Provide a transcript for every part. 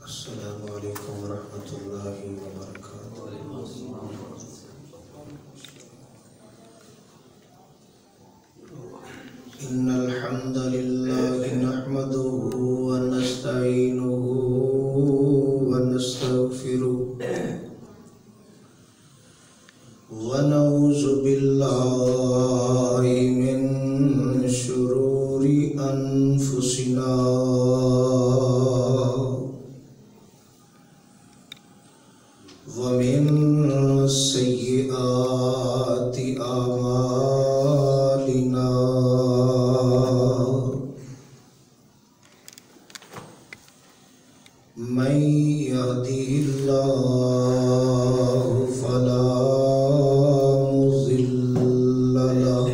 السلام علیکم ورحمۃ اللہ وبرکاتہ۔ ان الحمد للہ نحمده ونستعینه ونستغفره ونعوذ باللہ من شرور انفسنا ومن سیئات اعمالنا من يهده الله فلا مضل له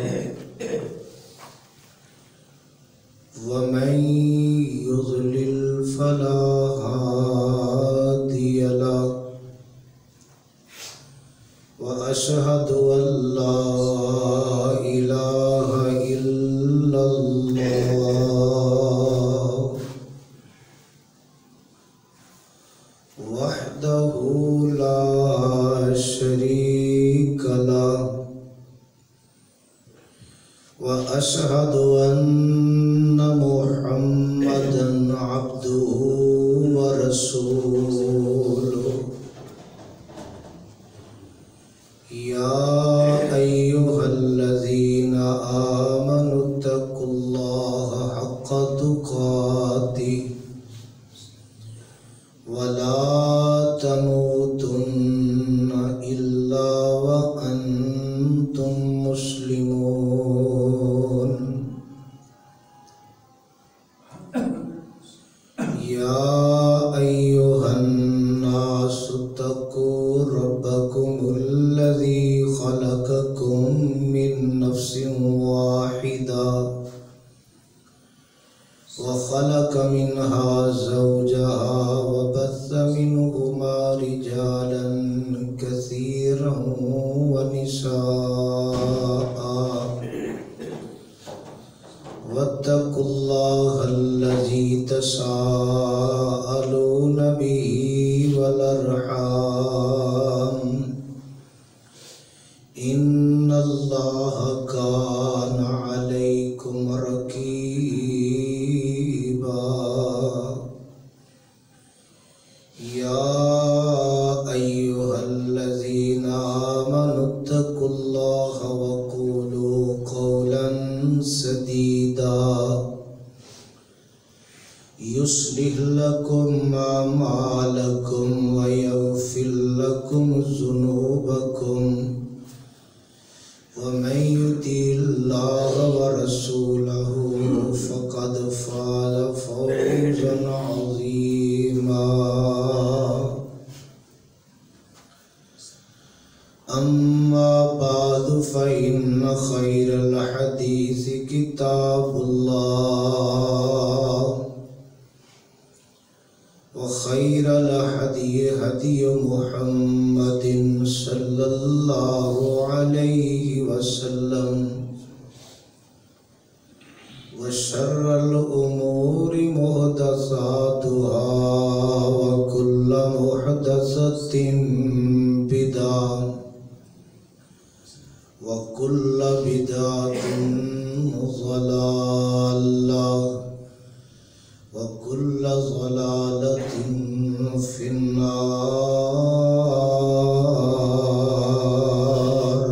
ومن يضلل فلا هادي له وأشهد أن لا إله إلا الله وحده لا شريك له وأشهد أن محمدا عبده ورسوله يا أيها الذين آمنوا اتقوا الله حق تقاته ولا تموتن إلا وأنتم مسلمون يا أيها الناس اتقوا ربكم الذي خلقكم من نفس واحدة وخلق منها زوجها وبث منهما رجالا كثيرا ونساء واتقوا الله الذي تساءلون به والأرحام إن الله كان عليكم رقيبا يا أيها الذين آمنوا اتقوا الله وقولوا قولا سديدا يصلح لكم أعمالكم ويغفر لكم ذنوبكم ومن يطع الله ورسوله فقد فاز فوزا عظيما أما بعد فإن خير الحديث كتاب الله وخير الهدي هدي محمد صلى الله عليه وسلم وشر الأمور محدثاتها وكل محدثة بدعة وكل بدعة ضلالة وكل ضلالة في النار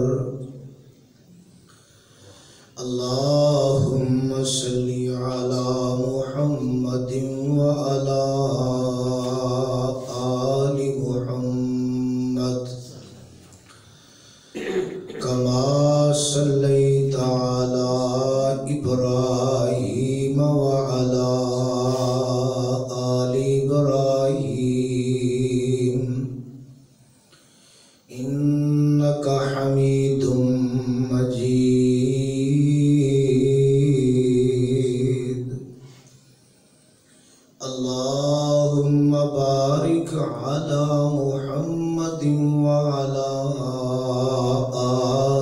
اللهم صل على محمد وعلى آل محمد كما صليت على إبراهيم وعلى آل إبراهيم إنك حميد مجيد اللهم بارك على محمد وعلى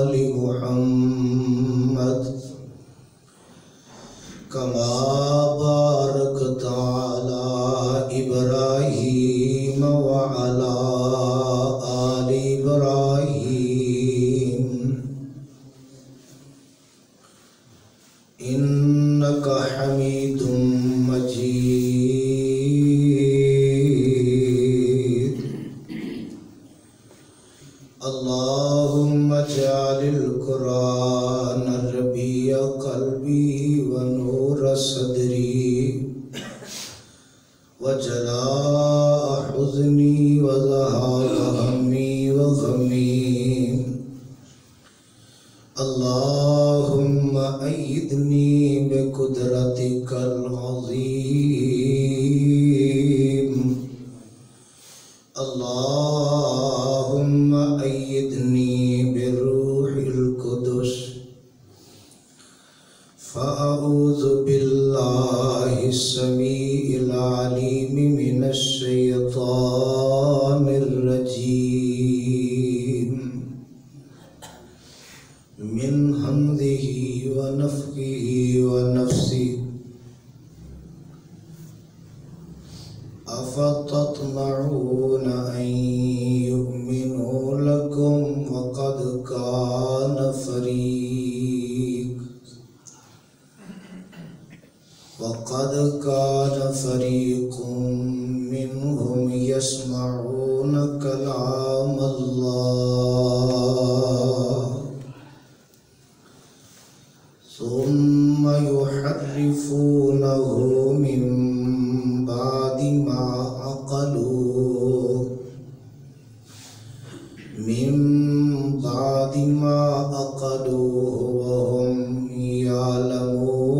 آل محمد كما باركت على إبراهيم وجلاء حزني وذهاب همي وغمي اللهم أيدني بقدرتك العظيم اللهم أيدني بالروح القدس فأعوذ بالله السميع العليم من الشيطان الرجيم من همزه ونفخه ونفسه أفتطمعون أن يؤمنوا لكم وقد كان فريق منهم يسمعون كلام الله ثم يحرفونه من بعد ما عقلوه وهم يعلمون.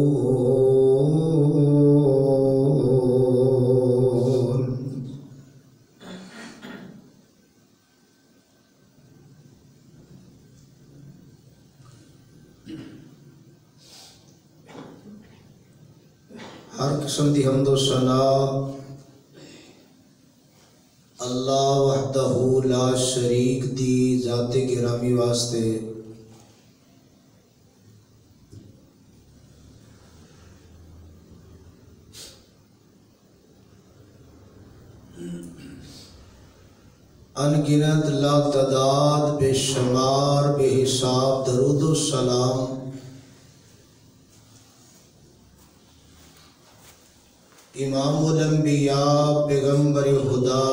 ہر قسم دی حمد و ثنا اللہ وحدہ لا شریک دی ذات گرامی واسطے انگنت لا تعداد بے شمار بے حساب درود و سلام امام الانبیاء پیغمبر خدا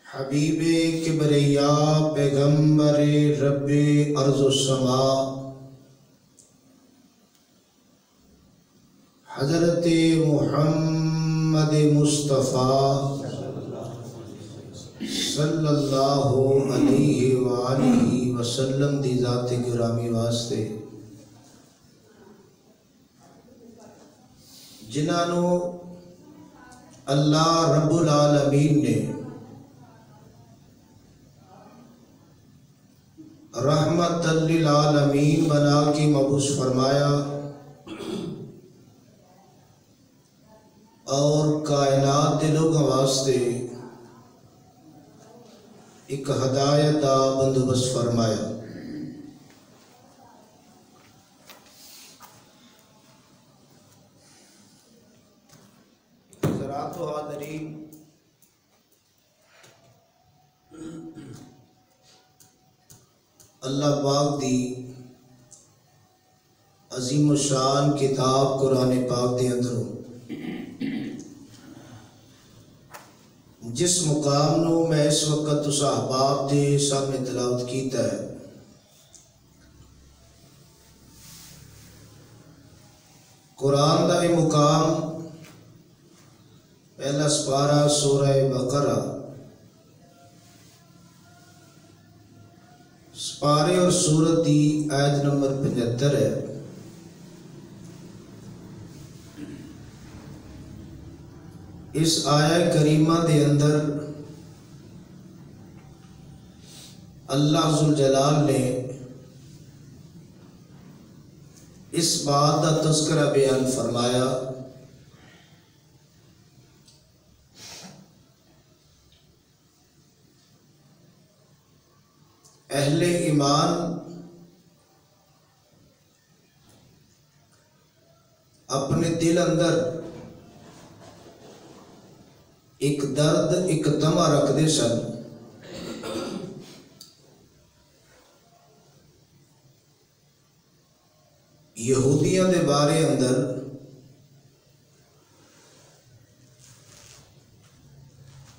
حبیب کبریاء پیغمبر رب ارض و سما حضرت محمد مصطفیٰ صلی اللہ علیہ وآلہ وسلم دی ذات گرامی واسطے جنہوں اللہ رب العالمین نے رحمت للعالمین بنا کے مبعوث فرمایا اور کائنات دے لوگوں واسطے ایک ہدایت دا بندوبست فرمایا. حضرات و حاضرین، اللہ پاک دی عظیم و شان کتاب قرآن پاک دے اندروں جس مقام نو میں اس وقت اس احباب دے سامنے تلاوت کیتا ہے، قرآن دا بھی مقام پہلا سپارہ سورہ بقرہ، سپارے اور سورت دی آیت نمبر 75 ہے. اس آیہ کریمہ دے اندر اللہ ذوالجلال نے اس بات کا تذکرہ بیان فرمایا اہل ایمان اپنے دل اندر ایک درد ایک دمہ رکھ دے سن یہودیاں دے بارے اندر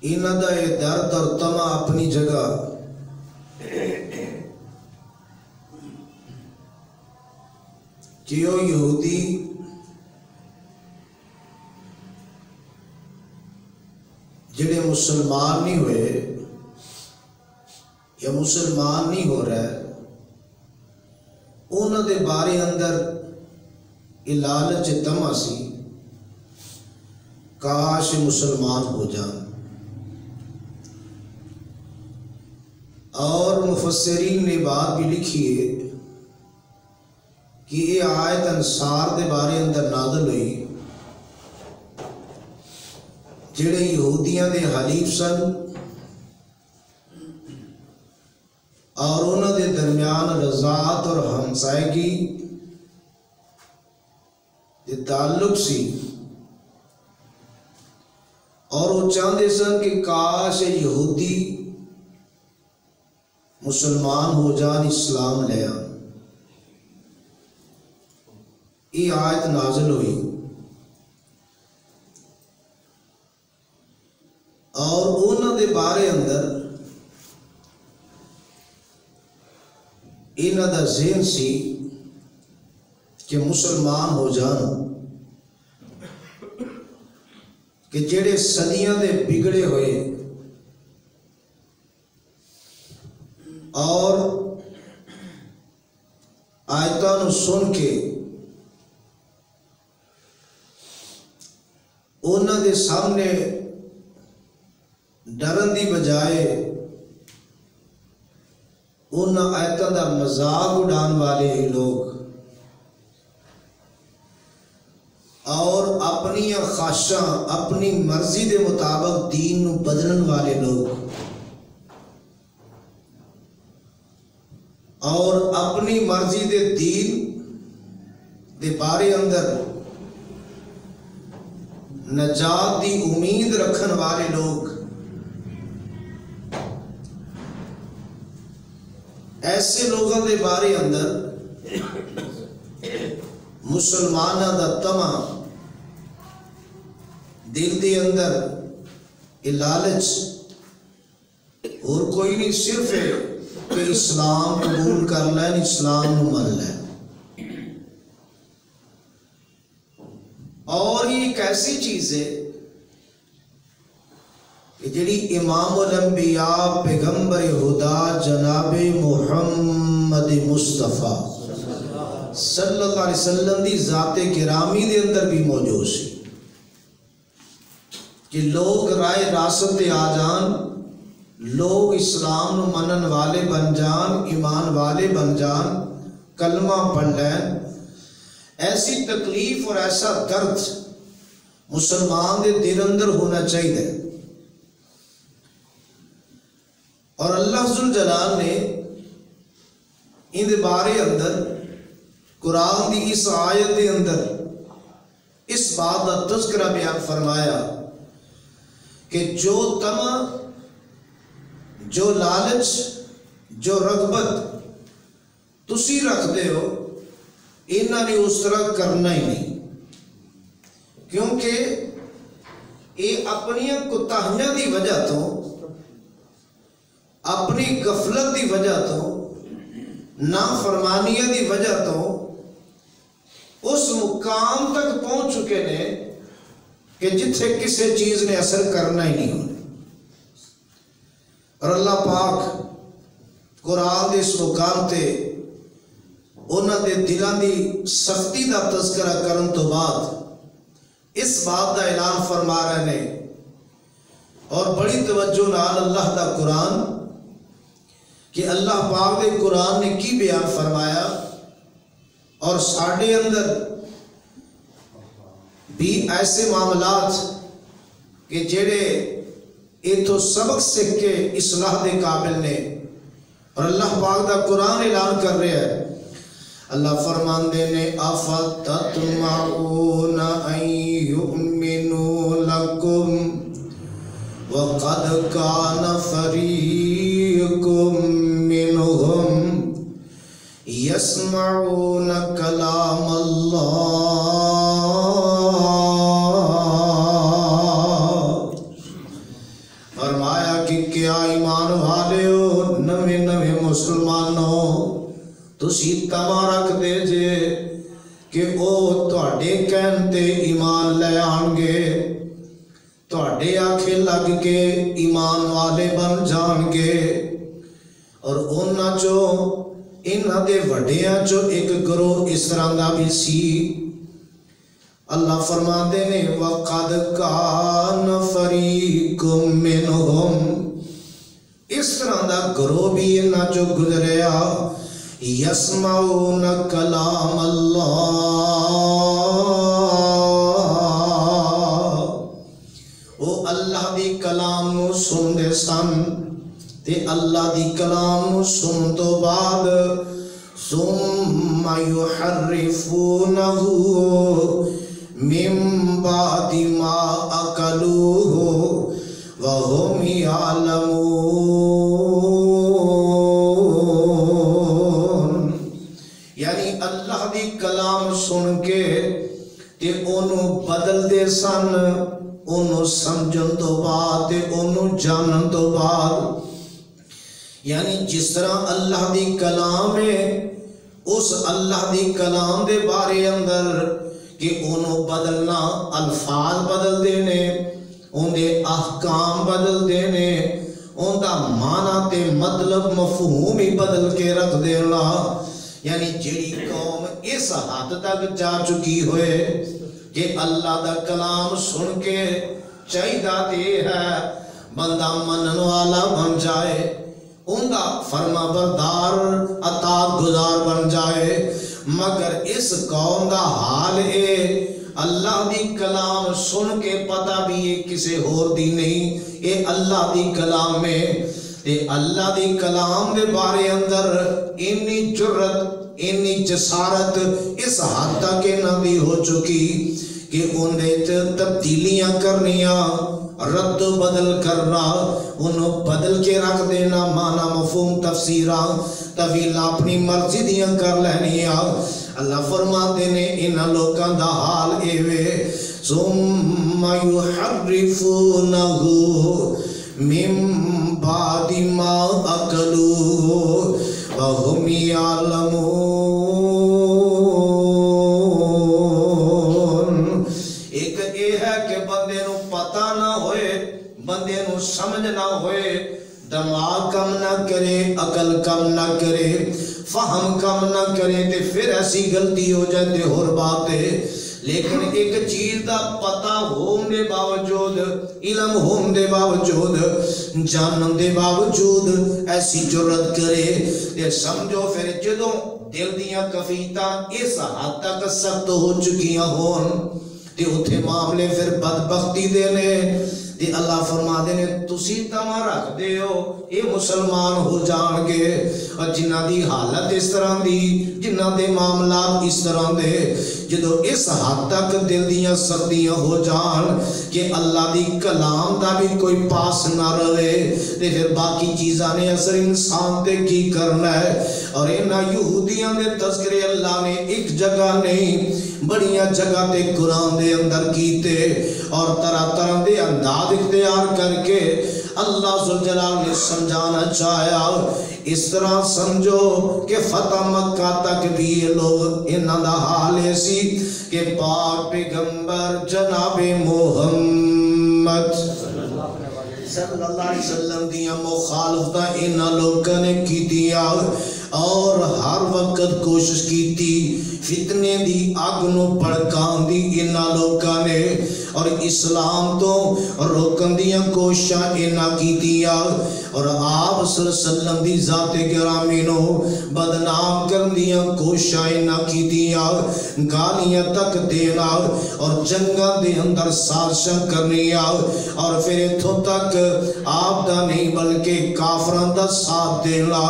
انہاں دا یہ درد اور تمہ اپنی جگہ کہ وہ یہودی جڑے مسلمان نہیں ہوئے یا مسلمان نہیں ہو رہے انہوں دے بارے اندر لالچ تما سی کاش مسلمان ہو جان. اور مفسرین نے بات بھی لکھی ہے کہ یہ آیت انصار دے بارے اندر نازل ہوئی جڑے یہودیاں دے حلیف سن اور انہوں دے درمیان رضاعت اور ہمسائیگی دے تعلق سی اور وہ چاہتے سن کہ کاش یہودی مسلمان ہو جان اسلام لے آن. یہ آیت نازل ہوئی اور انہوں دے بارے اندر انہوں دا ذہن سی کہ مسلمان ہو جان کہ جڑے صدیاں دے بگڑے ہوئے اور آیتاں سن کے انہوں دے سامنے ڈرن دی بجائے ان آیتاں دا مذاق اڑان والے لوگ اور اپنی خواہشاں اپنی مرضی دے مطابق دین نو بدلن والے لوگ اور اپنی مرضی دے دین دے بارے اندر نجات دی امید رکھن والے لوگ ایسے لوگوں دے بارے اندر مسلمانہ دا تما دل دے اندر لالچ اور کوئی نہیں صرف ہے کہ اسلام قبول کر لین اسلام نو من لین. اور یہ ایک ایسی چیز ہے کہ جڑی امام الانبیاء پیغمبر خدا جناب محمد مصطفیٰ صلی اللہ علیہ وسلم دی ذات گرامی دے اندر بھی موجود سی کہ لوگ رائے راست آ جان لوگ اسلام نو منن والے بن جان ایمان والے بن جان کلمہ پڑھ لین. ایسی تکلیف اور ایسا درد مسلمان دے دل اندر ہونا چاہیے. اور اللہ ذوالجلال نے ان دے بارے اندر قرآن دی اس آیت دے اندر اس بات کا تذکرہ بیان فرمایا کہ جو تما جو لالچ جو رغبت تسی رکھ دے ہو انہاں نے اس طرح کرنا ہی نہیں کیونکہ یہ اپنی کوتاہیاں دی وجہ تو اپنی غفلت دی وجہ تو نافرمانیاں دی وجہ تو اس مقام تک پہنچ چکے نے کہ جتھے کسی چیز نے اثر کرنا ہی نہیں ہونے. اور اللہ پاک قرآن دے اس مقام تے انہاں دے دلاں دی سختی دا تذکرہ کرن تو بعد اس بات دا اعلان فرما رہے نے اور بڑی توجہ نال اللہ دا قرآن کہ اللہ پاک دے قرآن نے کی بیان فرمایا اور ساڑھے اندر بھی ایسے معاملات کہ جڑے یہ تو سبق سیکھ کے اصلاح دے قابل نے اور اللہ پاک دا قرآن اعلان کر رہے ہیں. اللہ فرمان دے نے افتطمعون ان یؤمنوا لکم وقد کان فریق منہم یسمعون کلام اللہ. فرمایا کہ کیا ایمان والے ہو نوے مسلمانوں تسی تما رکھ دے جے تواڈے کہن تے ایمان لے آن گے، تواڈے آکھے لگ کے ایمان والے بن جان گے۔ اور انہاں چو انہاں دے وڈیاں چو ایک گروہ اس طرح دا بھی سی۔ اللہ فرماندے نے وَقَدْ كَانَ فَرِيقٌ مِّنْهُمْ، اس طرح دا گروہ بھی انہاں چو گزریا، يَسْمَعُونَ كَلَامَ اللَّهِ، وہ اللہ دی کلام نو سن دے سن، تے اللہ دی کلام نو سن تو بعد ثُمَّ يُحَرِّفُونَهُ مِن بَعْدِ مَا أَكَلُوهُ وَهُمْ يَعْلَمُونَ، یعنی اللہ دی کلام سن کے تے انہوں بدل دے سن، انہوں سمجھن تو بعد تے انہوں جانن تو بعد۔ یعنی جس طرح اللہ دی کلام ہے، اس اللہ دی کلام دے بارے اندر کہ انہوں بدلنا، الفاظ بدل دینے، ان دے احکام بدل دینے، ان دا معنی تے مطلب مفہوم ہی بدل کے رکھ دینا۔ یعنی جڑی قوم اس حد تک جا چکی ہوئے کہ اللہ دا کلام سن کے چاہیدہ دے ہے بندہ منن والا بن جائے، ان دا فرما بردار اطاعت گزار بن جائے، مگر اس قوم دا حال ہے اللہ دی کلام سن کے پتہ بھی یہ کسے اور دی نہیں، یہ اللہ دی کلام میں، تے اللہ دی کلام دے بارے اندر انی جرت، انی جسارت اس حد تک نہ دی ہو چکی کہ ان دے تبدیلیاں کرنیاں، رد و بدل کرنا، انہوں بدل کے رکھ دینا، معنی مفہوم تفسیرہ طویل اپنی مرضی دیاں کر لینیاں۔ اللہ فرماتے نے انہاں لوکاں دا حال ایوے ثم یحرفونہ من بعد ما اکلوہ وہم یعلمون۔ ایک یہ ہے کہ بندے نو پتہ نہ ہوئے، بندے نو سمجھ نہ ہوئے، دماغ کم نہ کرے، عقل کم نہ کرے، فہم کم نہ کرے، تے پھر ایسی غلطی ہو جائے اور بات ہے۔ لیکن ایک چیز دا پتہ ہون دے باوجود، علم ہون دے باوجود، جانن دے باوجود ایسی جرت کرے تے سمجھو پھر جدوں دل دیاں کفیتاں اس حد تک سخت ہو چکیاں ہون تے اتھے معاملے پھر بدبختی دینے تے اللہ فرما دینے تسی تمہ رکھ دے ہو اے مسلمان ہو جان گے، اور جنہ دی حالت اس طرح دی، جنہ دے معاملات اس طرح دے، جدو اس حد تک دل دیاں سختیاں ہو جان کہ اللہ دی کلام دا بھی کوئی پاس نہ رہے تے پھر باقی چیزاں نے اثر انسان تے کی کرنا ہے۔ اور انہاں یہودیاں دے تذکرے اللہ نے ایک جگہ نہیں بڑیاں جگہ تے قرآن دے اندر کیتے، اور طرح طرح دے انداز اختیار کر کے اللہ ذوالجلال نے سمجھانا چاہیا۔ اس طرح سمجھو کہ فتح مکہ تک بھی یہ لوگ انہاں دا حال ایسی کہ پاک پیغمبر جناب محمد صلی اللہ علیہ وسلم دیاں مخالفتہ انہاں لوگوں نے کی دیا، اور ہر وقت کوشش کی تھی فتنے دی آگ نو بھڑکان دی انہاں لوگوں نے، اور اسلام تو روکن دیاں کوششاں انہاں کی دیا، اور آپ صلی اللہ علیہ وسلم دی ذات گرامی نو بدنام کرن دیاں کوششاں انہاں کی دیا، گالیاں تک دینا اور جنگاں دے اندر سازشاں کرنیا، اور پھر اتھوں تک آپ دا نہیں بلکہ کافران دا ساتھ دینا۔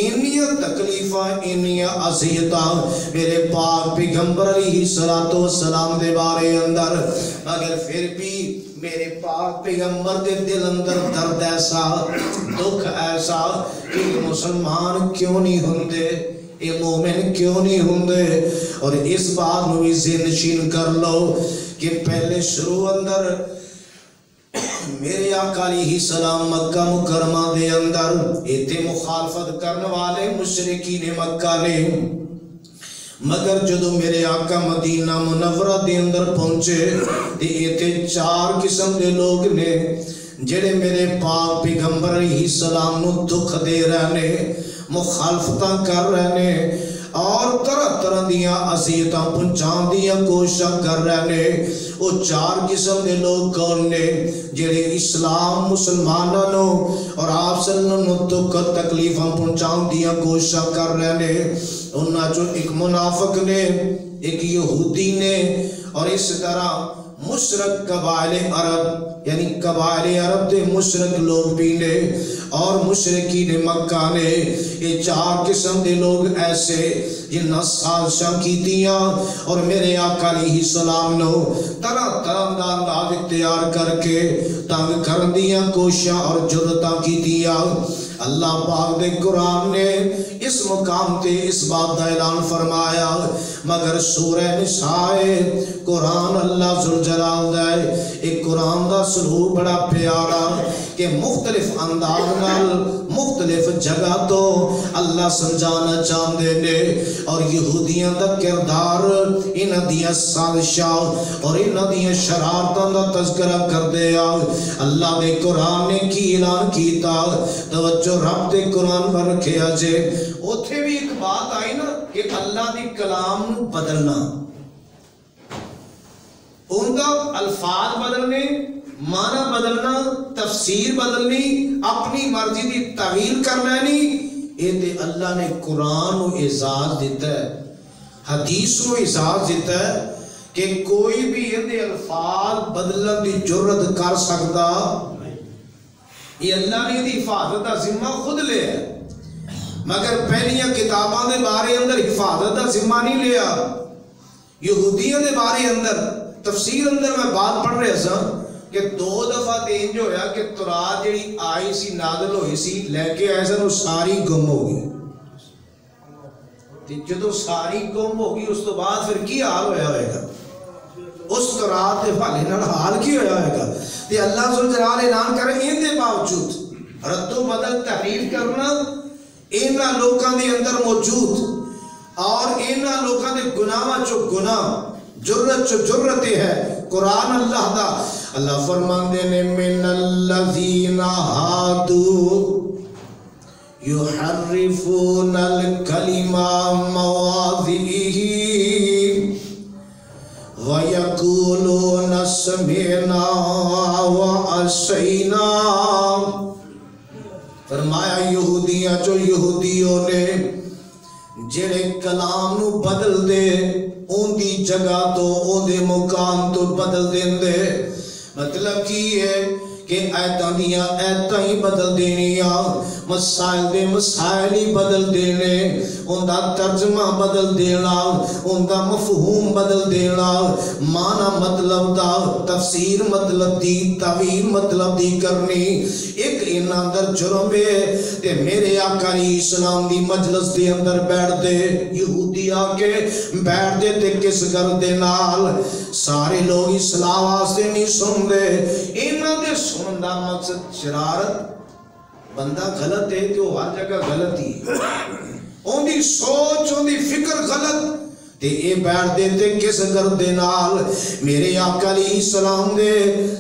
انہیاں تکلیفاں انہیاں عذیتاں میرے پاک پیغمبر علیہ السلام دے بارے اندر، مگر پھر بھی میرے پاک پیغمبر دے دل اندر درد ایسا، دکھ ایسا کہ مسلمان کیوں نہیں ہوندے، یہ مومن کیوں نہیں ہوندے۔ اور اس بات میں بھی ذہن نشین کر لو کہ پہلے شروع اندر میرے آقا علیہ السلام مکہ مکرمہ دے اندر ایتے مخالفت کرنے والے مشرکین مکہ نے مگر جدو میرے آقا مدینہ منورہ دے اندر پہنچے تے ایتے 4 قسم دے لوگ نے جڑے میرے پاک پیغمبر علیہ السلام نو دکھ دے رہنے، مخالفتاں کر رہنے اور طرح طرح دیاں اذیتاں پہنچان دیاں کوششاں کر رہنے۔ وہ 4 قسم دے لوگ کون نے جڑے اسلام مسلماناں نو اور آپ صلی اللہ علیہ وسلم نو دکھ تکلیفاں پہنچان دیاں کوششاں کر رہنے۔ انہاں چوں ایک منافق نے، ایک یہودی نے، اور اس طرح مشرک قبائل عرب، یعنی قبائل عرب دے مشرک لوگ بھی نے اور مشرکین مکہ نے۔ یہ 4 قسم دے لوگ ایسے جنہاں سازشاں کیتیاں اور میرے آقا علیہ السلام نو طرح طرح دا انداز اختیار کر کے تنگ کرن دیاں کوششاں اور جرأتاں کیتیاں۔ اللہ پاک دے قرآن نے اس مقام تے اس بات دا اعلان فرمایا، مگر سورہ نساء قرآن اللہ ذوالجلال دا ایک قرآن دا سلوک بڑا پیارا کہ مختلف انداز نال مختلف جگہ تو اللہ سمجھانا چاہندے نے، اور یہودیاں دا کردار انہاں دیاں سازشاں اور انہاں دیاں شرارتاں دا تذکرہ کر دیا۔ اللہ دے قرآن نے کی اعلان کیتا، توجہ رب دے قرآن پر رکھیا جے۔ اوتھے بھی ایک بات آئی نا کہ اللہ دی کلام نو بدلنا، ان کا الفاظ بدلنے، معنی بدلنا، تفسیر بدلنی، اپنی مرضی دی تعویل کر لینی، یہ تے اللہ نے قرآن و اعزاز دیتا ہے، حدیث و اعزاز دیتا ہے کہ کوئی بھی یہ الفاظ بدلن دی جرت کر سکتا۔ یہ اللہ نے دی حفاظت دا ذمہ خود لے ہے، مگر پہلیاں کتاباں دے بارے اندر حفاظت دا ذمہ نہیں لیا۔ یہودیوں دے بارے اندر تفسیر اندر میں بات پڑھ رہے سا کہ 2 دفعہ دین جو ہویا کہ تورات جڑی آئی سی نازل ہوئی سی لے کے آئے سن وہ ساری گم ہو گئی۔ جدو ساری گم ہو گئی اس تو بعد پھر کی حال ہویا ہوئے گا؟ اس تورات دے حالے نال حال کی ہویا ہوئے گا؟ تے اللہ ذوالجلال اعلان کرے ان دے باوجود رد و بدل تحریف کرنا انہاں لوکاں دے اندر موجود، اور انہاں لوکاں دے گناہاں چو گناہ، جرت چو جرت ہے قرآن اللہ دا۔ اللہ فرماندے نے من الذین ہادو یحرفون الکلم مواضعہ وَيَقُولُونَ سَمِعْنَا وَعَصَيْنَا۔ فرمایا یہودیاں جو یہودیوں نے جڑے کلام نو بدل دے، ان دی جگہ تو ان دے مقام تو بدل دیں دے، مطلب کی ہے کہ ایتاں دیاں ایتاں ہی بدل دینیاں، مسائل دے مسائل ہی بدل دینے، ان دا ترجمہ بدل دینا، ان دا مفہوم بدل دینا، معنی مطلب دا، تفسیر مطلب دی، تعویل مطلب دی کرنی۔ ایک ان اندر جرم ہے تے میرے آقا علیہ السلام دی مجلس دے اندر بیٹھ دے، یہودی آکے بیٹھ دے تے کس گھر دے نال سارے لوگ اسلام واسطے نہیں سن دے، انہاں دے سنن دا مقصد شرارت، بندہ غلط ہے تو ہر جگہ غلط ہی، ان دی سوچ ان دی فکر غلط تے اے بیٹھ دیتے کس گھر دے نال میرے آقا علیہ السلام دے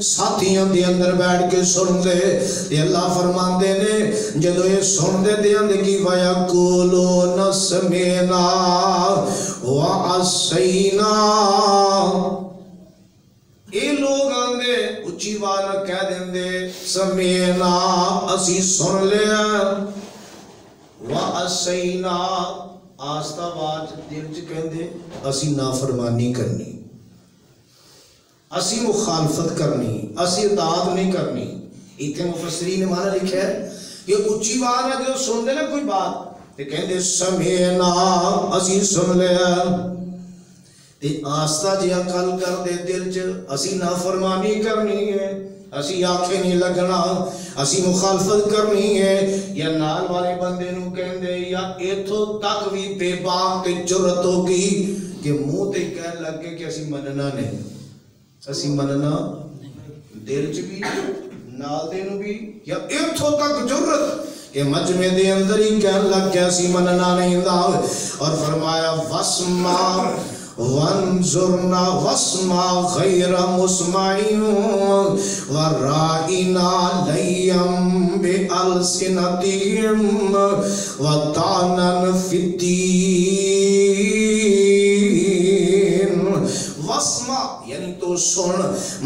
ساتھیاں دے اندر بیٹھ کے سن دے تے اللہ فرمان دے نے جدو یہ سن دے دے اندے کی وَيَقُولُونَ سَمِعْنَا وَعَصَيْنَا، اے لوگ آندے اچھی والا کہہ دیں دے سمینا اسی سن لیا، وَعَصَيْنَا آستہ باج دل چ کہندے اسی نافرمانی کرنی، اسی مخالفت کرنی، اسی اطاعت نہیں کرنی۔ اتنے مفسرین نے معنی لکھا ہے کہ اچھی بات ہے جو سن دے نا کوئی بات تے کہندے سمینا اسی سن لیا، تے آستہ جی عقل کر دے دل چ اسی نافرمانی کرنی ہے، اسی آنکھیں نہیں لگنا، اسی مخالفت کرنی ہے، یا نال والے بندے نو کہندے یا ایتھو تک بھی بے باک تے جرت ہوگی کہ منہ تے کہن لگے کہ اسی مننا نہیں، اسی مننا دل چ بھی نال دے نو بھی، یا ایتھو تک جرت کہ مجمع دے اندر ہی کہن لگ گیا سی مننا نہیں دا، اور فرمایا واسمع وانظرنا واسمع غیر مسمعین ورائنا لیم بألسنتہم وطعنن فی الدین۔ واسمع یعنی تو سن،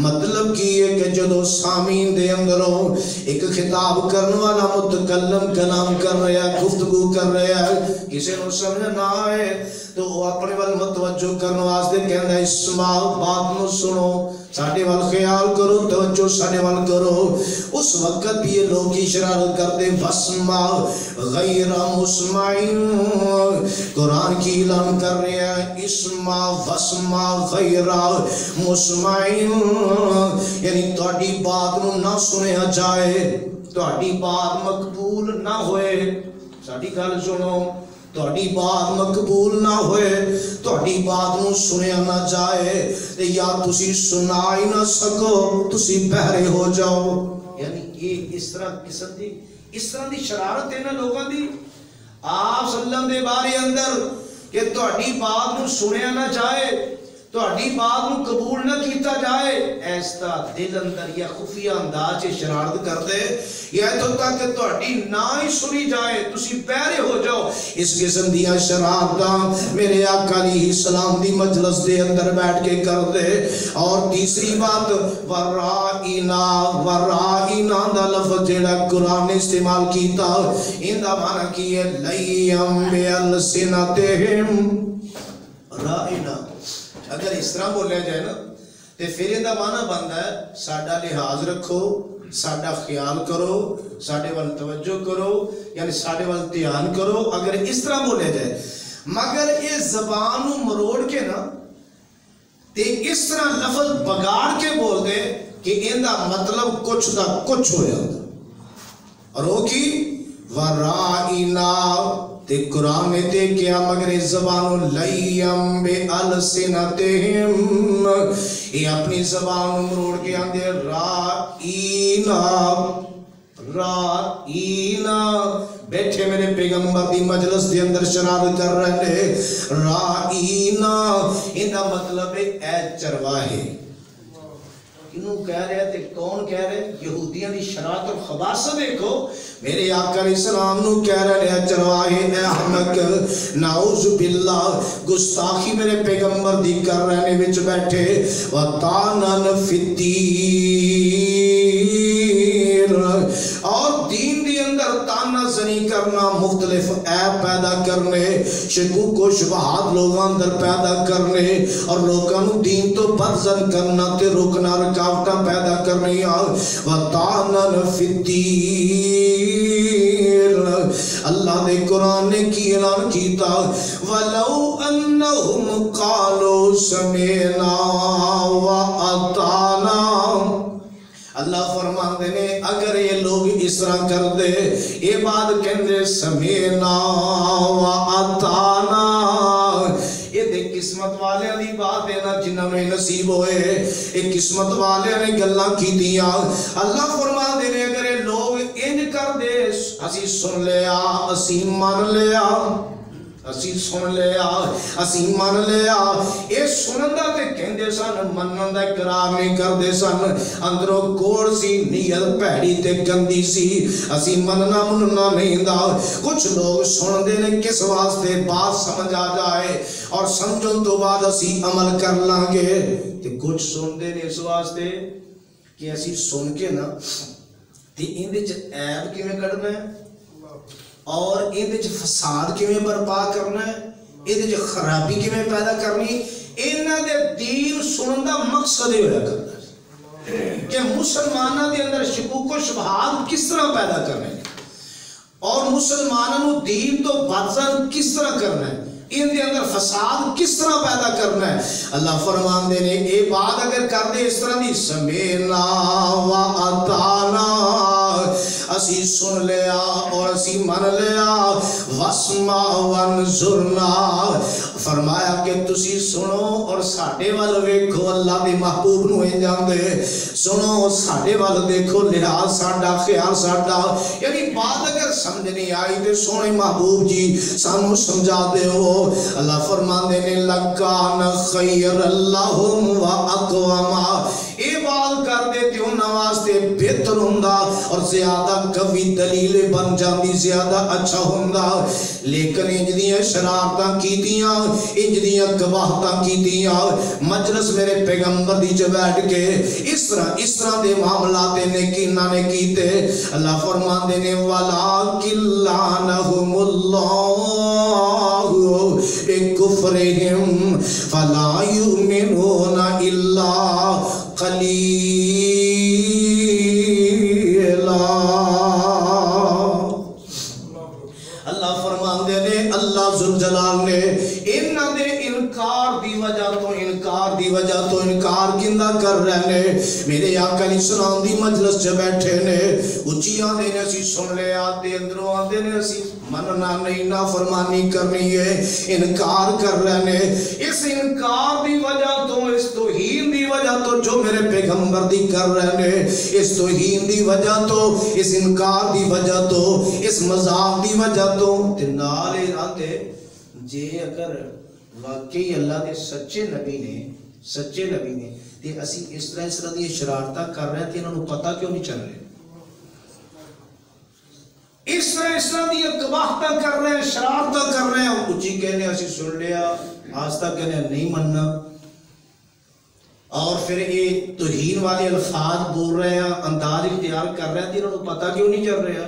مطلب کی ہے کہ جدو سامین دے اندروں ایک خطاب کرنے والا متکلم کلام کر رہا ہے، گفتگو کر رہا ہے، کسی نو سمجھ نہ آئے تو وہ اپنے وال متوجہ کرنے واسطے کہنا ہے اسمع، بات نو سنو، ساڑھے وال خیال کرو، توجہ ساڑھے وال کرو۔ اس وقت بھی یہ لوگ کی شرارت کرتے واسمع غیر مسمعین، قرآن کی اعلان کر رہے ہیں اسمع واسمع غیر مسمعین، یعنی تہاڈی بات نو نہ سنیا جائے، تہاڈی بات مقبول نہ ہوئے، ساڈی گل سنو، تہاڈی بات مقبول نہ ہوئے، تہاڈی بات نو سنیا نہ جائے، یا تسی سنا ہی نہ سکو، تسی بہرے ہو جاؤ۔ یعنی یہ اس طرح دی شرارت ہے نا لوگاں دی۔ آپ صلی اللہ علیہ وسلم دے بارے اندر کہ تہاڈی بات نو سنیا نہ جائے، تہاڈی بات نو قبول نہ کیتا جائے، ایسا دل اندر یا خفیہ انداز سے شرارت کرتے، یا تو تک کہ تہاڈی نہ ہی سنی جائے، تسی بہرے ہو جاؤ۔ اس قسم دیا شرارتاں میرے آقا علیہ السلام دی مجلس دے اندر بیٹھ کے کر دے۔ اور تیسری بات ورائنا، ورائنا دا لفظ جیڑا قرآن نے استعمال کیتا، ان دا معنی کی ہے لیم بألسنتہم، رائنا اگر اس طرح بولیا جائے نا تو پھر یہ معنی بنتا ہے ساڈا لحاظ رکھو، ساڈا خیال کرو، ساڈے وال توجہ کرو، یعنی ساڈے وال دھیان کرو، اگر اس طرح بولیا جائے۔ مگر یہ زبان مروڑ کے نا تے اس طرح لفظ بگاڑ کے بول دے کہ ان دا مطلب کچھ دا کچھ ہو جاتا، اور وہ کی ورائنا تے قرآن نے تے کیا مگر اس زبانو لیم بألسنتہم، یہ اپنی زبان مروڑ کے آندے رائینا، رائینا، بیٹھے میرے پیغمبر دی مجلس دی اندر شرارت کر رہے، رائینا انہا مطلب ہے اے چرواہے۔ انہوں کہہ رہے تھے، کون کہہ رہے؟ یہودیاں دی شرارت اور خباثت دیکھو، میرے آقا علیہ السلام نو کہہ رہے ہیں چرواہے اے احمق، نعوذ باللہ، گستاخی میرے پیغمبر دی کر رہنے وچ بیٹھے، وَطَعْنًا فِي الدِّينِ، اور دین دی اندر تانا زنی کرنا، مختلف عیب پیدا کرنے، شکوک و شبہات لوگاں اندر پیدا کرنے، اور لوگاں نو دین تو بدزن کرنا تے رکنا رکاوٹاں پیدا کرنے، وَطَعْنًا فِي الدِّينِ۔ اللہ دے قرآن نے کی اعلان کیتا وَلَوْ أَنَّهُمْ قَالُوا سَمِعْنَا وَأَطَعْنَا، اللہ فرماندے نے اگر یہ لوگ اس طرح کر دے، یہ بات کہندے سمعنا وَأَطَعْنَا، یہ دے قسمت والے دی بات ہے نا جنہاں میں نصیب ہوئے، ایک قسمت والے نے گلاں کی دیا۔ اللہ فرماندے نے اگر یہ لوگ انج کر دے، اسی سن لیا، اسی مان لیا، اسی سن لیا، اسی مان لیا، اے سنندہ تے کہندے سن، منندہ اقرار نہیں کردے سن، اندروں کوڑ سی، نیت پیڑی تے گندی سی، اسی مننا نہیں دا۔ کچھ لوگ سندے نے کس واسطے بات سمجھ آ جائے اور سمجھن تو بعد اسی عمل کر لانگے، تے کچھ سندے نے اس واسطے کہ اسی سن کے نا تے اندے چ عیب کیویں کڈنا ہے اور اندے چ فساد کیویں برپا کرنا ہے، اندے چ خرابی کیویں پیدا کرنی، انہاں دے دین سنن دا مقصد یہ ہویا کرنا ہے کہ مسلماناں دے اندر شکوک و شبہات کس طرح پیدا کرنے اور مسلماناں نو دین تو بدزن کس طرح کرنا ہے، ان دے اندر فساد کس طرح پیدا کرنا ہے۔ اللہ فرمان دے نے اے بات اگر کر دے اس طرح دی سمعنا وَأَطَعْنَا، اسی سن لیا اور اسی من لیا، وَاسْمَعْ وَانْظُرْنَا، فرمایا کہ تسی سنو اور ساڈے وال ویکھو اللہ دے محبوب نو اے جاندے سنو ساڈے وال دیکھو لحاظ ساڈا خیال ساڈا یعنی بات اگر سمجھ نہیں آئی تے سونے محبوب جی سانو سمجھا دے ہو اللہ فرماندے نے لکان خیر اللہم و اقواما اے بات کر دیتے ہو نواستے بہتر ہوندہ اور زیادہ قوی دلیل بن جاندی زیادہ اچھا ہوندہ لیکن انجدیاں شرارتاں کی دیاں انجدیاں گواہتاں کی دیاں مجلس میرے پیغمبر دی جو بیٹھ کے اس طرح دے معاملات نیکینہ نے کیتے اللہ فرمان دینے وَلَاكِنْ لَعْنَهُمُ اللَّهُ بِكُفْرِهِمْ فَلَا يُؤْمِنُونَ إِلَّا قَلِيلًا اللہ فرمان دینے اللہ ذوالجلال نے انہاں دے انکار دی وجہ تو انکار کندہ کر رہنے میرے آقا علیہ السلام دی مجلس چ بیٹھے نے اچھی آندے نے اسی سن لے آتے اندروں آندے نے اسی مننا نہیں نافرمانی کرنی ہے انکار کر رہنے اس انکار دی وجہ تو اس توہین دی وجہ تو جو میرے پیغمبر دی کر رہنے اس توہین دی وجہ تو اس انکار دی وجہ تو اس مذاق دی وجہ تو تنالے آتے جے اگر واقعی اللہ دے سچے نبی نے تے اسی اس طرح دی شرارتہ کر رہے ہیں تے انہوں نے پتہ کیوں نہیں چل رہے اس طرح دی قباحتہ کر رہے ہیں شرارتہ کر رہے ہیں اچھی کہنے اسی سن لیا آج تک کہنے نہیں مننا اور پھر یہ توہین والے الفاظ بول رہے ہیں انداز اختیار کر رہے ہیں تے انہوں نے پتہ کیوں نہیں چل رہا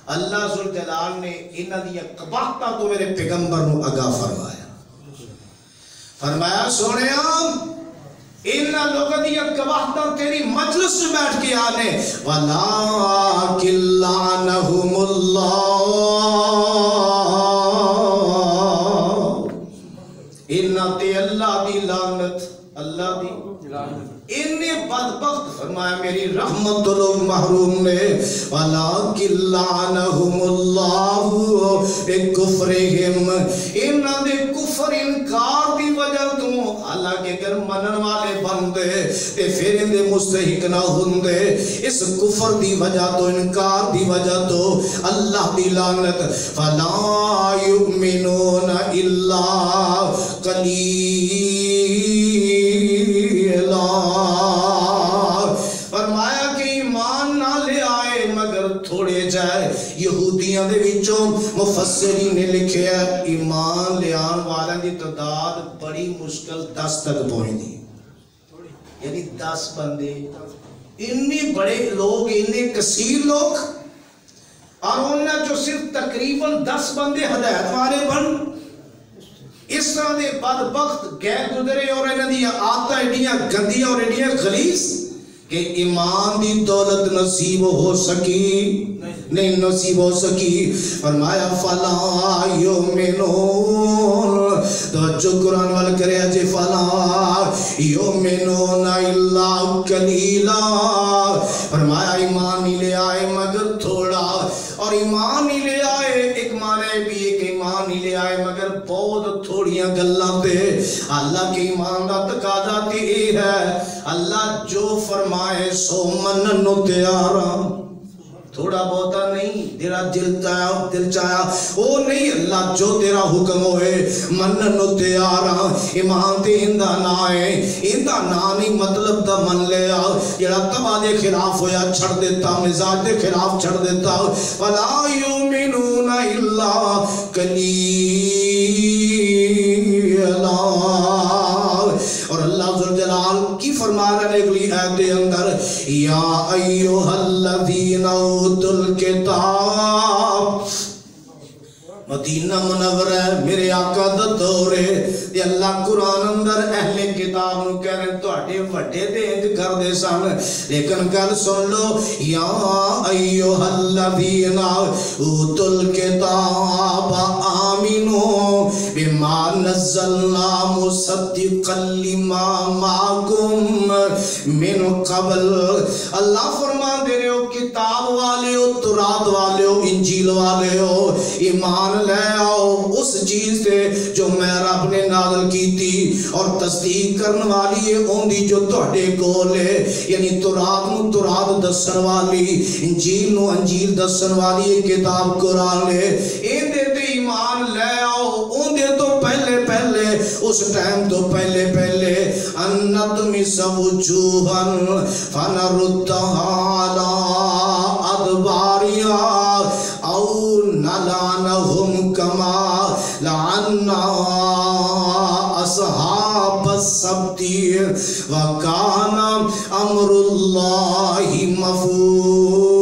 اللہ ذوالجلال نے انہاں دی قباحتہ تو میرے پیغمبر نو آگاہ فرمایا سونیا انہاں لوگوں دی قباحتہ تیری مجلس میں بیٹھ کے آنے وَلَاكِنْ لَعْنَهُمُ اللَّهُ انہاں تے اللہ دی لعنت انہیں بدبخت فرمایا میری رحمت تو لوگ محروم نے وَلَاكِنْ لَعْنَهُمُ اللَّهُ بِكُفْرِهِمْ انہاں دے کفر انکار دی وجہ تو حالانکہ اگر منن والے بندے تے پھر ان دے مستحق نہ ہوندے اس کفر دی وجہ تو انکار دی وجہ تو اللہ دی لعنت فَلَا يُؤْمِنُونَ إِلَّا قَلِيلًا فرمایا کہ ایمان نہ لے آئے مگر تھوڑے جائے یہودیاں دے وچوں مفسرین نے لکھے ہے ایمان لے آن والوں دی تعداد بڑی مشکل 10 تک پہنچی یعنی 10 بندے اتنے بڑے لوگ اتنے کثیر لوگ اور انہاں جو صرف تقریباً 10 بندے ہدایت والے بن اس طرح دے بدبخت گئے گزرے اور انہاں دی عادتاں ایڈیاں گندیاں اور ایڈیاں غلیظ کہ ایمان دی دولت نصیب ہو سکی نہیں نصیب ہو سکی فرمایا فَلَا يُؤْمِنُونَ توجہ قرآن وال کرے اجے فَلَا يُؤْمِنُونَ إِلَّا قَلِيلًا فرمایا ایمان نہیں لے آئے مگر تھوڑا اور ایمان نہیں لے آئے ایک معنی بھی ایک ایمان نہیں لے آئے مگر بہت تھوڑیاں گلاں تے اللہ کے ایمان دا تقاضا تے اے ہے اللہ جو فرمائے سو مننو تیاراں تھوڑا بہتا نہیں تیرا دل چاہیا او نہیں اللہ جو تیرا حکم ہوئے مننو تیاراں ایمان تے اندہ نہ آئے اندہ نہ نہیں مطلب دا من لیا جڑا تبا دے خلاف ہویا چھڑ دیتا مزاج دے خلاف چھڑ دیتا فَلَا يُؤْمِنُونَ إِلَّا قَلِيلًا اور اللہ ذوالجلال کی فرما رہے اگلی آیت اندر یا ایوہ الذین اوتوا الکتاب مدینہ منورہ میرے آقا دا دور ہے تے اللہ قرآن اندر اہل کتاب نو کہہ رہے تواڈے وڈے تے انج کر دے سن لیکن گل سن لو یا ایھا الذین اوتوا الکتاب آمنوا بما نزلنا مصدقا لما معکم من قبل اللہ فرما دے رہے ہو کہ کتاب والے ہو، تورات والے ہو، انجیل والے ہو، ایمان لے آؤ اس چیز سے جو میں رب نے نازل کی تھی، اور تصدیق کرن والی ہے اوندی جو تہاڈے کول ہے، یعنی تورات نو تورات دسن والی، انجیل نو انجیل دسن والی کتاب قرآن ہے، ایندے تے ایمان لے آؤ۔ اوندے تو پہلے پہلے اس ٹائم تو پہلے پہلے انتمس وجوہن فنردھا علی ادبارہا او نلعنہم کما لعنا اصحاب السبت وکان امر اللہ مفعولا۔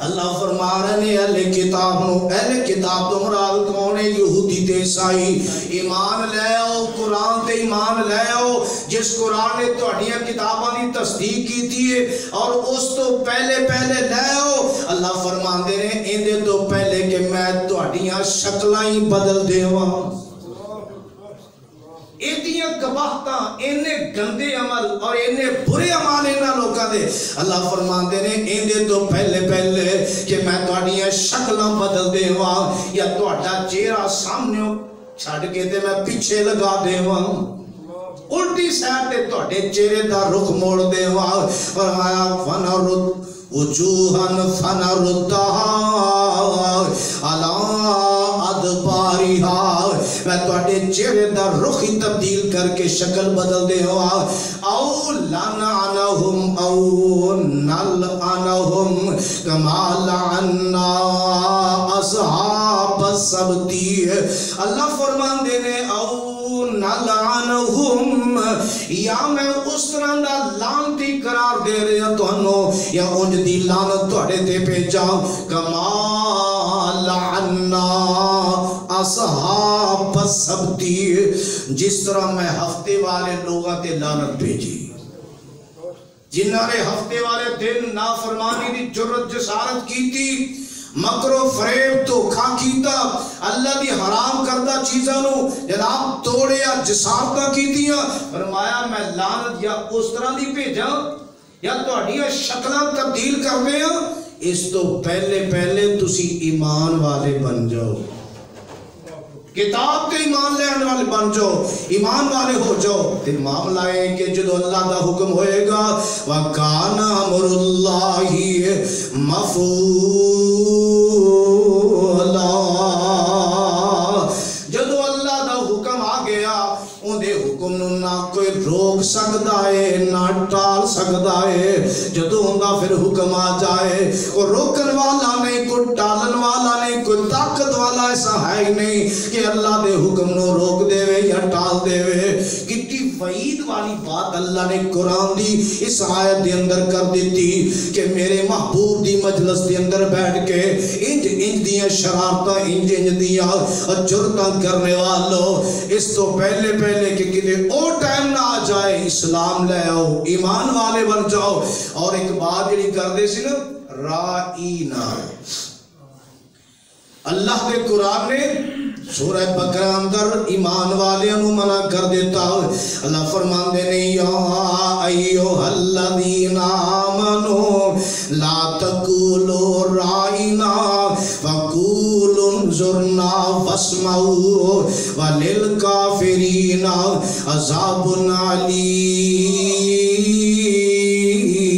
اللہ فرما رہے ہیں اہل کتاب نو، اہل کتاب تو مراد کون ہے؟ یہودی تے عیسائی۔ ایمان لے آؤ قرآن تے ایمان لے آؤ جس قرآن نے تہاڈیاں کتاباں دی تصدیق کیتی ہے، اور اس تو پہلے پہلے لے آؤ۔ اللہ فرماندے نے ایندے تو پہلے کہ میں تہاڈیاں شکلاں ہی بدل دیواں۔ ایدیاں گواہتاں، اینے گندے عمل اور اینے برے عمل انہاں لوکاں دے، اللہ فرماندے نے ایندے تو پہلے پہلے کہ میں تہاڈیاں شکلاں بدل دیواں، یا تہاڈا چہرہ سامنے چھڈ کے تے میں پیچھے لگا دیواں، الٹی سائڈ تے تہاڈے چہرے دا رخ موڑ دیواں۔ فرمایا فنرد وجوہن فنردھا علی ادبارہا، میں تہاڈے چہرے دا رخ ہی تبدیل کر کے شکل بدل دیواں، او لنعنہم او نلعنہم کما لعنا اصحاب السبت۔ اللہ فرماندے نے او نلعنہم، یا میں اس طرح دا لعنتی قرار دے رہا تانوں، یا انج دی لعنت تہاڈے تے بھیجاں کما لعنا اصحاب السبت، جس طرح میں ہفتے والے لوگاں تے لعنت بھیجی، جنہاں نے ہفتے والے دن نافرمانی دی جرت جسارت کی تھی، مکر و فریب دھوکھا کیتا، اللہ دی حرام کردہ چیزاں نو جناب توڑیا، جسارتاں کیتیاں، فرمایا میں لعنت یا اس طرح دی بھیجاں یا تہاڈیاں شکلاں تبدیل کر دیاں، اس تو پہلے پہلے تسی ایمان والے بن جاؤ، کتاب تے ایمان لے آنے والے بن جاؤ، ایمان والے ہو جاؤ، پھر معاملہ ہے کہ جدو اللہ دا حکم ہوئے گا وَكَانَ أَمْرُ اللَّهِ مَفْعُولًا، جدو اللہ دا حکم آ گیا ان دے حکم نو نہ کوئی روک سکتا ہے نہ ٹال سکتا ہے، جدو ان دا پھر حکم آ جائے کوئی روکن والا نہیں، کوئی ٹالن والا نہیں، کوئی طاقت والا ایسا ہے ہی نہیں کہ اللہ دے حکم نو روک دے وے یا ٹال دے وے۔ کتنی وعید والی بات اللہ نے قرآن دی اس آیت دے اندر کر دیتی کہ میرے محبوب دی مجلس دے اندر بیٹھ کے انج دیاں شرارتاں انج دیاں جرتاں کرنے والوں، اس تو پہلے پہلے کہ کدے اور ٹائم نہ آ جائے اسلام لے آؤ، ایمان والے بن جاؤ۔ اور ایک بات جڑی کر دے سی نا رائینا، اللہ دے قرآن نے سورہ بقرہ اندر ایمان والے انہوں منع کر دیتا، اللہ فرمان دینے یا ایوہ الذین آمنوا لا تقولوا رائنا وقولوا انظرنا واسمعوا وللکافرین عذاب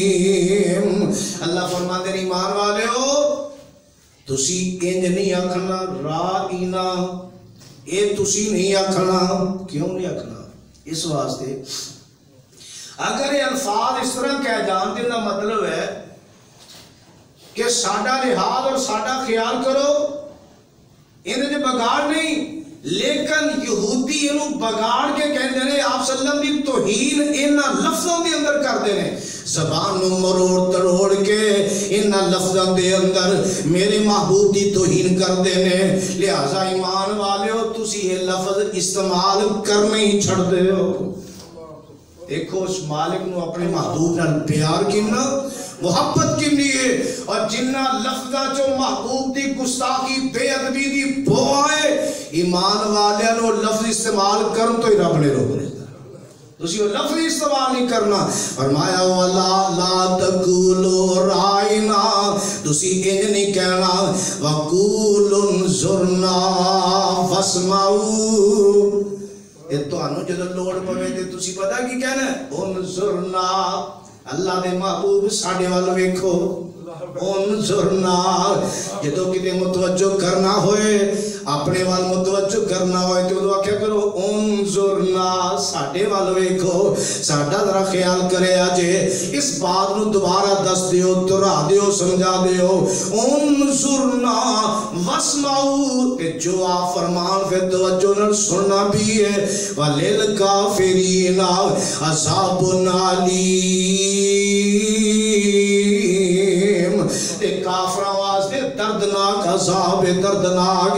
علیم۔ اللہ فرمان دینے ایمان والے ہو تسی انج نہیں آکھنا رائنا، اے تسی نہیں آکھنا، کیوں نہیں آکھنا؟ اس واسطے اگر یہ الفاظ اس طرح کہہ جان دینا مطلب ہے کہ ساڈا لحاظ اور ساڈا خیال کرو، انہیں جو بگاڑ نہیں، لیکن یہودی انہوں بگاڑ کے کہندے نے آپ صلی اللہ علیہ وسلم دی توہین انہاں لفظوں دے اندر کر دینے، زبان مروڑ تروڑ کے انہاں لفظوں دے اندر میرے محبوب دی توہین کر دینے، لہذا ایمان والے ہو تسی یہ لفظ استعمال کرنے ہی چھڑ دے ہو۔ دیکھو اس مالک نو اپنے محبوب نال پیار کینا، محبت کینی ہے، اور جنہ لفظہ جو محبوب دی گستاخی بے ادبی دی بو آئے، ایمان والے نو لفظ استعمال کرن تو ہی رب نے روک دیتا۔ تسی وہ لفظی استعمال نہیں کرنا. فرمایا وَلَا لَا تَقُولُوا رَائِنَا, تسی انج نہیں کہنا وَقُولُوا انظُرْنَا وَاسْمَعُوا. یہ تو انو جدو لوڑ پوے تے تسی پتہ کی کہنا ہے انظرنا, اللہ دے محبوب ساڑے والو ویکھو انظرنا. جدو کتے متوجہ کرنا ہوئے اپنے وال متوجہ کرنا ہوئے تو دعا کیا کرو انظرنا, ساڑے والو ویکھو, ساڑا ذرا خیال کرے آجے. اس بات نو دوبارہ دس دیو, ترا دیو, سمجھا دیو. انظرنا واسمعو, کہ جو آپ فرمان پہ توجہ نہ سننا بھی ہے. وَلِلْكَافِرِينَ عَذَابٌ عَلِيمٌ, کافران واسطے دردناک عذاب دردناک.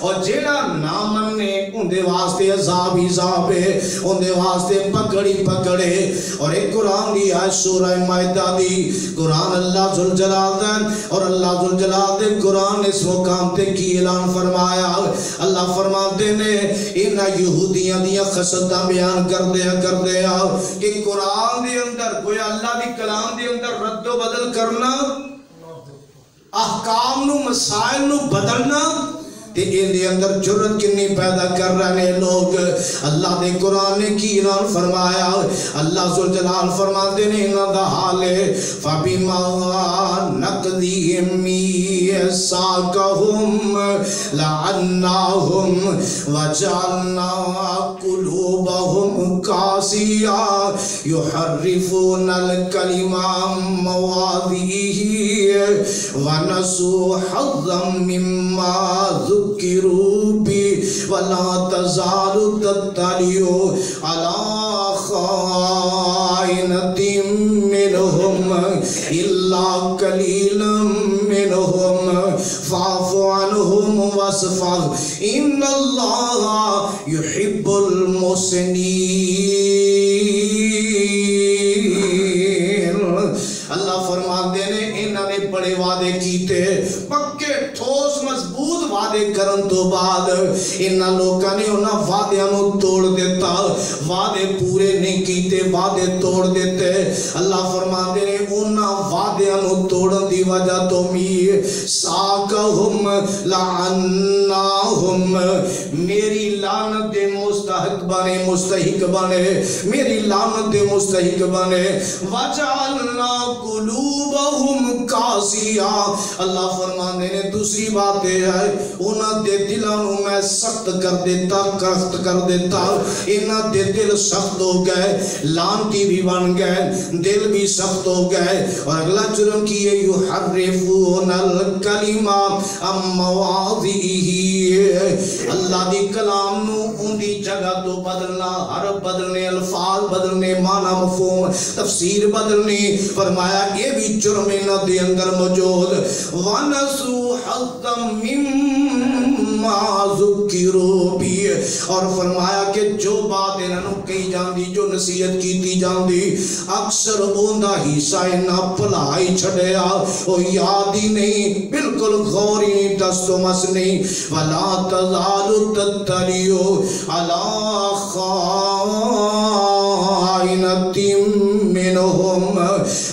اور جیڑا نہ مننے اندے واسطے عذاب ہی عذاب ہے, اندے واسطے پکڑی پکڑے. اور ایک قرآن دی آیت سورہ مائدہ دی, قرآن اللہ ذوالجلال دا, اور اللہ ذوالجلال دے قرآن اس مقام تے کی اعلان فرمایا. اللہ فرماتے نے انہا یہودیاں دیا خصدہ بیان کر دیا کہ قرآن دے اندر کوئی اللہ دی کلام دے اندر رد و بدل کرنا, احکام نو مسائل نو بدلنا, تے ان دے اندر جرت کنی پیدا کر رہے ہیں لوگ. اللہ دے قرآن نے کی اعلان فرمایا. اللہ ذوالجلال فرماتے نے انہاں دا حال ہے فَبِمَا نَقْضِهِمْ مِيثَاقَهُمْ لَعَنَّاهُمْ وَجَعَلْنَا قُلُوبَهُمْ قَاسِيَةً يُحَرِّفُونَ الْكَلِمَ عَن مَّوَاضِعِهِ وَنَسُوا حَظًّا مِّمَّا ذکروا بی وَلَا تَزَالُ تَتَّلِعُ عَلَىٰ خَائِنَةٍ مِّنْهُمْ إِلَّا قَلِيلًا مِّنْهُمْ فَاعْفُ عَنْهُمْ وَاصْفَحْ إِنَّ اللَّهَ يُحِبُّ الْمُحْسِنِينَ. اللہ فرماتے ہیں انہوں نے بڑے وعدے کیتے, پکے ٹھوس مضبوط وعدے کرن تو بعد انہاں لوکاں نے انہاں وعدیاں نو توڑ دیتا, وعدے پورے نہیں کیتے, وعدے توڑ دیتے. اللہ فرماتے ہیں انہاں وعدیاں نو توڑن دی وجہ تو ساقہم لعناہم, میری لعنت دے مستحق بنے, میری لعنت دے مستحق بنے. وجعلنا قلوبہم قاسیہ, اللہ فرمانے نے دوسری بات ہے انہاں دے دلانوں میں سخت کر دیتا, کرخت کر دیتا. انہاں دے دل سخت ہو گئے, لانتی بھی بن گئے, دل بھی سخت ہو گئے. اور اگلا جرم کیے یحرفون الکلمہ عن مواضعہ, اللہ دی کلام نو ان دی جگہ تو بدلنا, حرف بدلنے, الفاظ بدلنے, معنی مفہوم تفسیر بدلنی. فرمایا یہ بھی جرم انہاں دے اندر موجود. وَنَسُوا حَظًّا مِّمَّا ذُكِّرُوا بِهِ, اور فرمایا کہ جو بات انہوں کہی جاندی, جو نصیحت کیتی جاندی, اکثر اوندا حصہ انہاں پلائی چھڑیا, وہ یاد ہی نہیں, بالکل غور ہی نہیں, دست و مس نہیں. وَلَا تَزَالُ تَتَّلِعُ عَلَىٰ خَائِنَةٍ مِّنْهُمْ.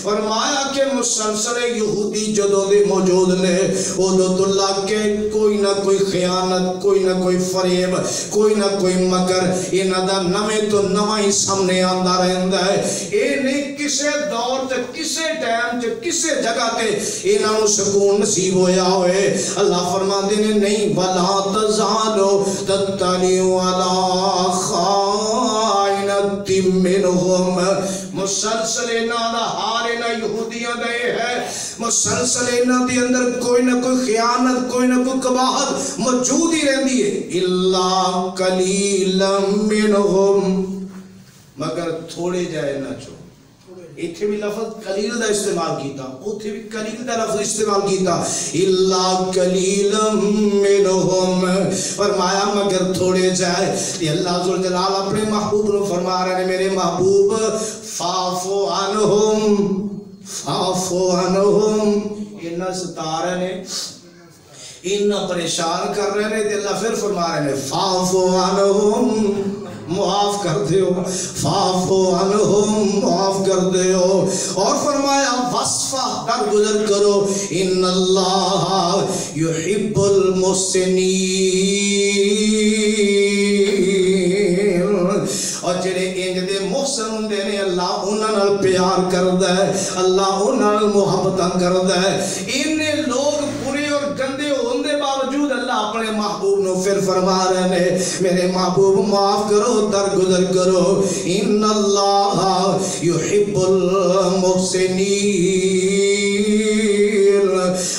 فرمایا کہ مسلسل یہودی جدوں دے موجود نے, عدد اللہ کے کوئی نہ کوئی خیانت, کوئی نہ کوئی فریب, کوئی نہ کوئی مکر انہاں دا نویں تو نواں ہی سامنے آندا رہندا ہے. اے نہیں کسے دور تے کسے ٹائم تے کسے جگہ تے انہاں نوں سکون نصیب ہویا ہوئے. اللہ فرماندے نے نہیں وَلَا تَزَالُ تَتَّلِعُ عَلَىٰ خَائِنَةٍ مِّنْهُمْ. مسلسل انہاں دا حال انہاں یہودیاں دا یہ ہے, مسلسل انہاں دے اندر کوئی نہ کوئی خیانت, کوئی نہ کوئی قباحت موجود ہی رہندی ہے. إِلَّا قَلِيلًا مِّنْهُمْ, مگر تھوڑے جائے نہ چھو. ایتھے بھی لفظ قلیل دا استعمال کیتا, اوتھے بھی قلیل دا لفظ استعمال کیتا. إِلَّا قَلِيلًا مِّنْهُمْ, فرمایا مگر تھوڑے جائے. یہ اللہ ذوالجلال اپنے محبوب نے فرما رہے ہیں میرے محبوب فَاعْفُ عَنْهُمْ فَاعْفُ عَنْهُمْ. انہاں ستا رہے ہیں, انہاں پریشان کر رہے ہیں, اللہ پھر فرما رہے ہیں فَاعْفُ عَنْهُمْ معاف کر دیو، فاعفو عنہم معاف کر دیو، اور فرمایا وصفہ درگزر کرو، ان اللہ یحب المحسنین، اور جڑے انج دے محسن ہوندے نے اللہ انہاں نال پیار کردا ہے، اللہ انہاں نال محبت کردا ہے۔ انہیں لوگ برے اور گندے ہوندے باوجود اللہ اپنے محبوب نو پھر فرما رہے ہیں میرے محبوب معاف کرو، درگزر کرو، ان اللہ یحب المحسنین،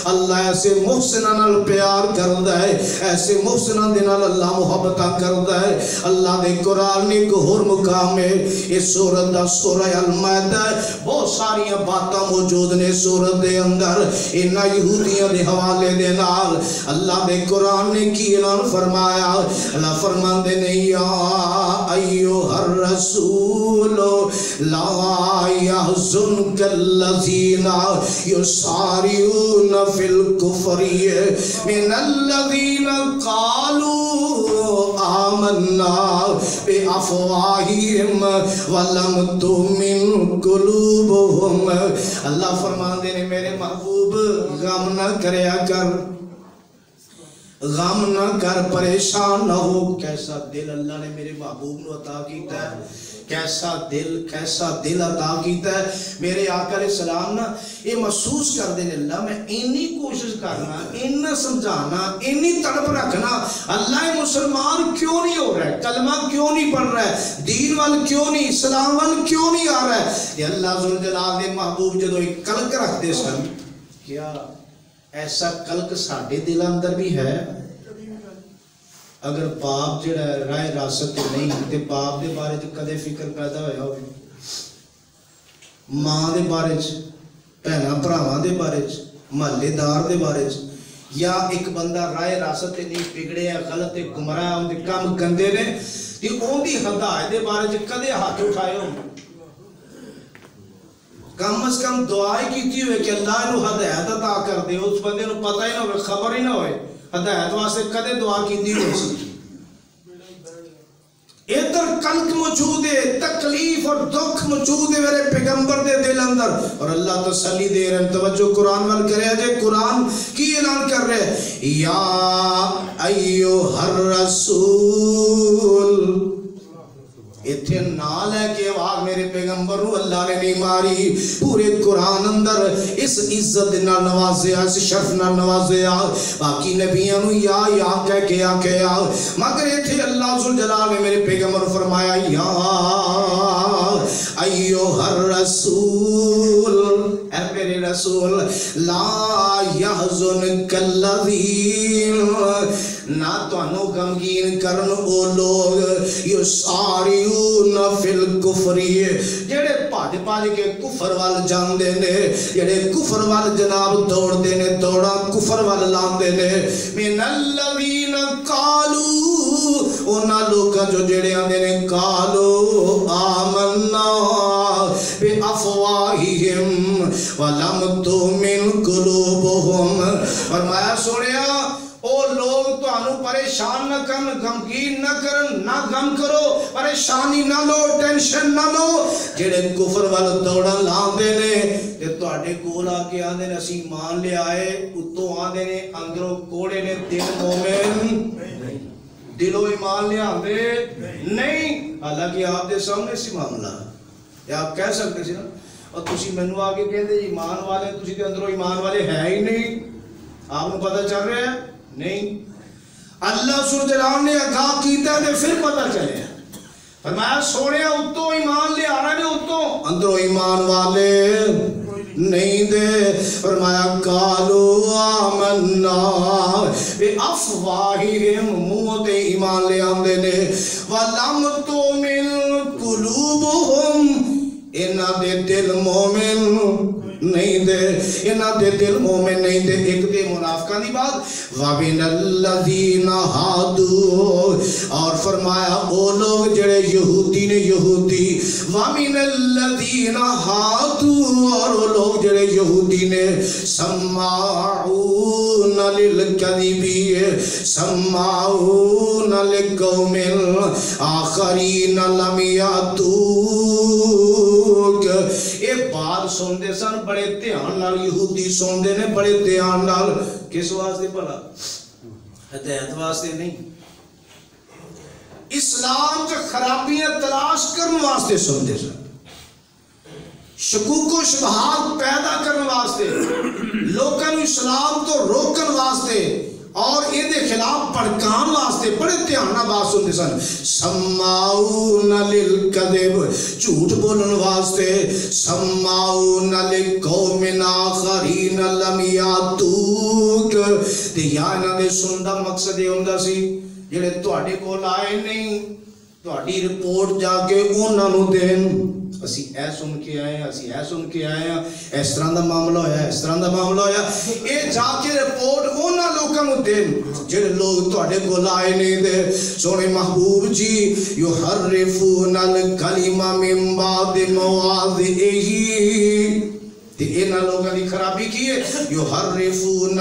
اللہ ایسے محسناں نال پیار کردا ہے، ایسے محسناں دے نال اللہ محبت کردا ہے۔ اللہ دے قرآن نے ایک اور مقام ہے، اس سورت دا سورہ المائدہ، بہت ساری باتاں موجود نے سورت دے اندر، انہاں یہودیاں دے حوالے دے نال اللہ دے قرآن نے کی اعلان فرمایا، اللہ فرماندے نے یا ایھا الرسول لا یحزنک الذین یسارعون فی الکفر من الذین قالوا آمنا بافواہہم ولم تؤمن قلوبہم۔ اللہ فرماندے نے میرے محبوب غم نہ کریا کر، غم نہ کر، پریشان نہ ہو۔ کیسا دل اللہ نے میرے محبوب نو عطا کیتا ہے، کیسا دل عطا کیتا ہے۔ میرے آقا علیہ السلام نا یہ محسوس کر دے اللہ میں اینی کوشش کرنا، اینی سمجھانا، اینی تڑپ رکھنا، اللہ مسلمان کیوں نہیں ہو رہا ہے، کلمہ کیوں نہیں پڑھ رہا ہے، دین وال کیوں نہیں، اسلام وال کیوں نہیں آ رہا ہے۔ یہ اللہ ذوالجلال دے محبوب جدو ایک کلک رکھ دے سن، کیا ایسا کلک ساڑھے دل اندر بھی ہے؟ اگر باپ جڑا راہ راست نہیں تے باپ دے بارے چ کدے فکر پیدا ہویا ہوئے، ماں دے بارے چ، بہناں بھراواں دے بارے چ، محلے دار دے بارے چ، یا ایک بندہ راہ راست نہیں، بگڑے ہے، غلط ہے، گمراہ ہے، ان دے کام گندے نے، تے اون دی ہدایت دے بارے چ کدے ہاتھ اٹھائے ہو؟ کم از کم دعائیں کیتی ہوئے کہ اللہ انہوں ہدایت عطا کر دے، اس بندے نو پتہ ہی نہ ہوئے، خبر ہی نہ ہوئے، ہدایت واسطے کدے دعا کیتی ہوئے سی۔ ادھر کلک موجود ہے، تکلیف اور دکھ موجود ہے میرے پیغمبر دے دل اندر، اور اللہ تسلی دے رہے ہیں۔ توجہ قرآن وال کرے جے، قرآن کی اعلان کر رہے ہیں یا ایھا الرسول، اتھے نال ہے کہ آواز میرے پیغمبر نو اللہ نے نہیں ماری، پورے قرآن اندر اس عزت نہ نوازیا، اس شرف نہ نوازیا، باقی نبیوں نو یا کہہ کے مگر اتھے اللہ ذوالجلال نے میرے پیغمبر فرمایا یا ایھا الرسول، اے میرے رسول، لا یحزنک الذین، نہ توانو غمگین کرن او لوگ یسارعون فی الکفر، جڑے بھج کے کفر وال جاندے نے، جڑے کفر وال جناب دوڑ دے نے، دوڑا کفر وال لاندے نے، من الذین قالوا، اونا لوگاں جو جڑے آندے نے قالوا آمنا بافواہہم ولم تؤمن قلوبہم۔ فرمایا سنیا او لوگ تو انو پریشان نہ کرن، غمگین نہ کرن، نہ غم کرو، پریشانی نہ لو، ٹینشن نہ لو، جڑے کفر وال دوڑا لاندے نے تے تواڈے کول آ کے آندے نے اسی ایمان لے آئے، اتوں آندے نے اندروں کوڑے نے، دل مومن دلوں ایمان لے آندے نہیں، حالانکہ آپ دے سامنے سی معاملہ ہے، آپ کہہ سکتے سی نا، اور تسی مینوں آ کے کہندے ایمان والے، تسی تے اندروں ایمان والے ہے ہی نہیں، آپ کو پتہ چل رہا ہے نہیں، اللہ ذوالجلال نے آگاہ کیتا ہے پھر پتہ چلے، فرمایا سونے اتوں ایمان لے آ رہے نے، اتوں اندروں ایمان والے نہیں دے۔ فرمایا قالوا آمنا بافواہہم، منہ تے ایمان لے آندے نے، ولم تؤمن قلوبہم، انہاں دے دل مومن نہیں دے انہاں دے دل مومن نہیں دے ایک دے منافقاں دی بات وَمِنَ الَّذِينَ هَادُوا اور فرمایا او لوگ جڑے یہودی نے یہودی وَمِنَ الَّذِينَ هَادُوا اور او لوگ جڑے یہودی نے سَمَّاعُونَ لِلْكَذِبِ سَمَّاعُونَ لِقَوْمٍ آخَرِينَ لَمْ يَأْتُوكَ اے بات سن دے سن بڑے دھیان نال یہودی سن دے نے بڑے دھیان نال کس واسطے بھلا ہدایت واسطے نہیں اسلام کے خرابیاں تلاش کرنے واسطے سن دے سن شکوک و شبہات پیدا کرنے واسطے لوکاں نوں اسلام تو روکن واسطے اور یہ دے خلاف بھڑکان واسطے بڑے دھیان نال بات سنتے سن سماؤن للکذب جھوٹ بولن واسطے سماؤن لقوم آخرین لم یاتوک تے یا انہاں دے سنن دا مقصد یہ ہوندا سی جڑے تواڈے کول آئے نہیں تواڈی رپورٹ جا کے انہاں نوں دین اسی اے سن کے آئے ہیں اسی اے سن کے آئے ہیں اس طرح دا معاملہ ہویا اس طرح دا معاملہ ہویا اے جا کے رپورٹ انہاں لوکاں نوں دین جڑے لوگ تواڈے کول آئے نہیں دے سونے محبوب جی یحرفون الکلم من بعد مواضعہ تے انہاں لوگاں دی خرابی کی ہے یحرفون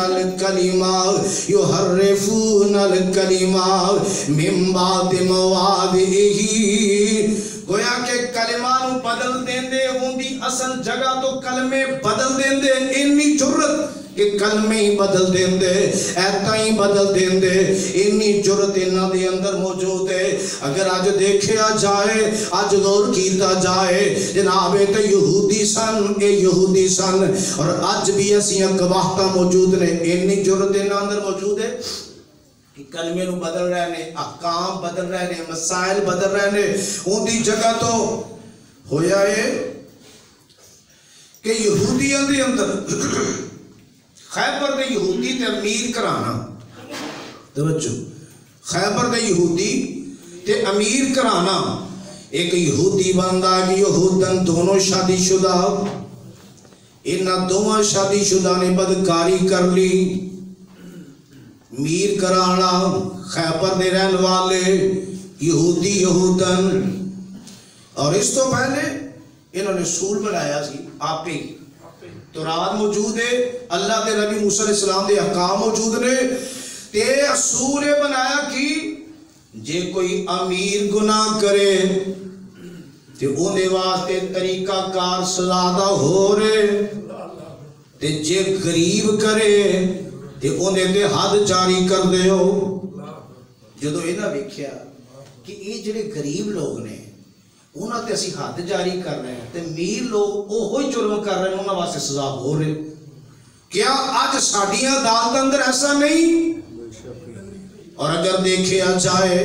الکلم من بعد مواضعہ گویا کہ کلمہ نو بدل دین دے ان دی اصل جگہ تو کلمے بدل دین دے انی جرت کہ کلمے ہی بدل دین دے ایتا ہی بدل دین دے انی جرت انہاں دے اندر موجود ہے اگر آج دیکھیا جائے آج غور کیتا جائے جناب تے یہودی سن اور آج بھی ایسی گواہتا موجود نے انی جرت انہاں اندر موجود ہے کلمے نو بدل رہے نے احکام بدل رہے نے مسائل بدل رہے نے ان دی جگہ تو ہویا ہے کہ یہودیاں دے اندر خیبر دے یہودی تے امیر کرانا توجہ خیبر دے یہودی تے امیر کرانا ایک یہودی بندہ ایک یہودن دونوں شادی شدہ انہاں دونوں شادی شدہ نے بدکاری کر لی میر کرانا خیبر دے رہن والے یہودی یہودن اور اس تو پہلے انہوں نے سول بنایا سی آپ ہی تورات موجود ہے اللہ دے نبی موسیٰ علیہ السلام دے احکام موجود نے تے اصول بنایا کی جے کوئی امیر گناہ کرے تے اونے واسطے طریقہ کار سزادہ ہو رہے تے جے غریب کرے تے اونے تے حد جاری کر دے ہو جدو اینا ویکھیا کہ یہ جڑے غریب لوگ نے انہاں تے اسی حد جاری کر رہے ہیں تے امیر لوگ اوہی جرم کر رہے ہیں انہاں واسطے سزا ہو رہے کیا آج ساڈیاں عدالت اندر ایسا نہیں اور اگر دیکھیا جائے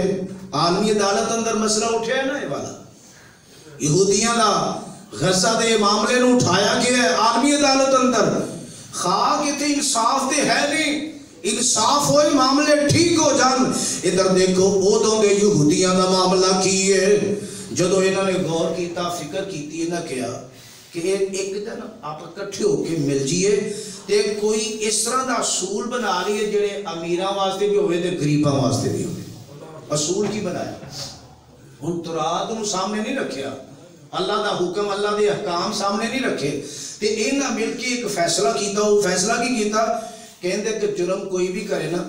عالمی عدالت اندر مسئلہ اٹھیا ہے نا یہ والا یہودیاں دا غزہ دے معاملے نو اٹھایا گیا ہے عالمی عدالت اندر خواہ کہ تے انصاف تے ہے نہیں انصاف ہوئے معاملے ٹھیک ہو جان ادھر دیکھو اودوں دے یہودیاں دا معاملہ کی ہے جدو انہوں نے غور کیتا فکر کیتی انہوں نے کیا کہ ایک دن آپ اکٹھے ہو کے مل جیے تے کوئی اس طرح دا اصول بنا لیے جڑے امیراں واسطے بھی ہوئے تے غریباں واسطے بھی ہوئے اصول کی بنایا ان تورات نو سامنے نہیں رکھیا اللہ دا حکم اللہ دے احکام سامنے نہیں رکھے تے انہاں مل کے ایک فیصلہ کیتا وہ فیصلہ کی کیتا کہندے کہ جرم کوئی بھی کرے نا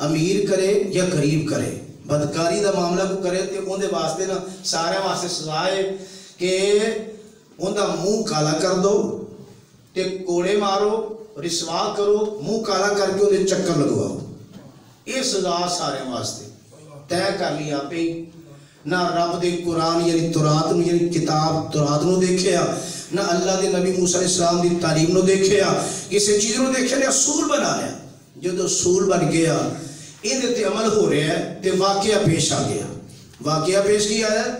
امیر کرے یا غریب کرے بدکاری دا معاملہ کو کرے تے اون دے واسطے نا سارے واسطے سزا ہے کہ اون دا منہ کالا کر دو تے کوڑے مارو رسوا کرو منہ کالا کر کے اون دے چکر لگواؤ یہ سزا سارے واسطے طے کر لیا پہ نہ رب دے قرآن یعنی تورات نو یعنی کتاب تورات نو دیکھیا نہ اللہ دے نبی موسیٰ علیہ السلام دی تعلیم نو دیکھیا کسی چیز نو دیکھیا نے اصول بنایا جب اصول بن گیا ان تے عمل ہو رہا ہے تے واقعہ پیش آ گیا واقعہ پیش کیا ہے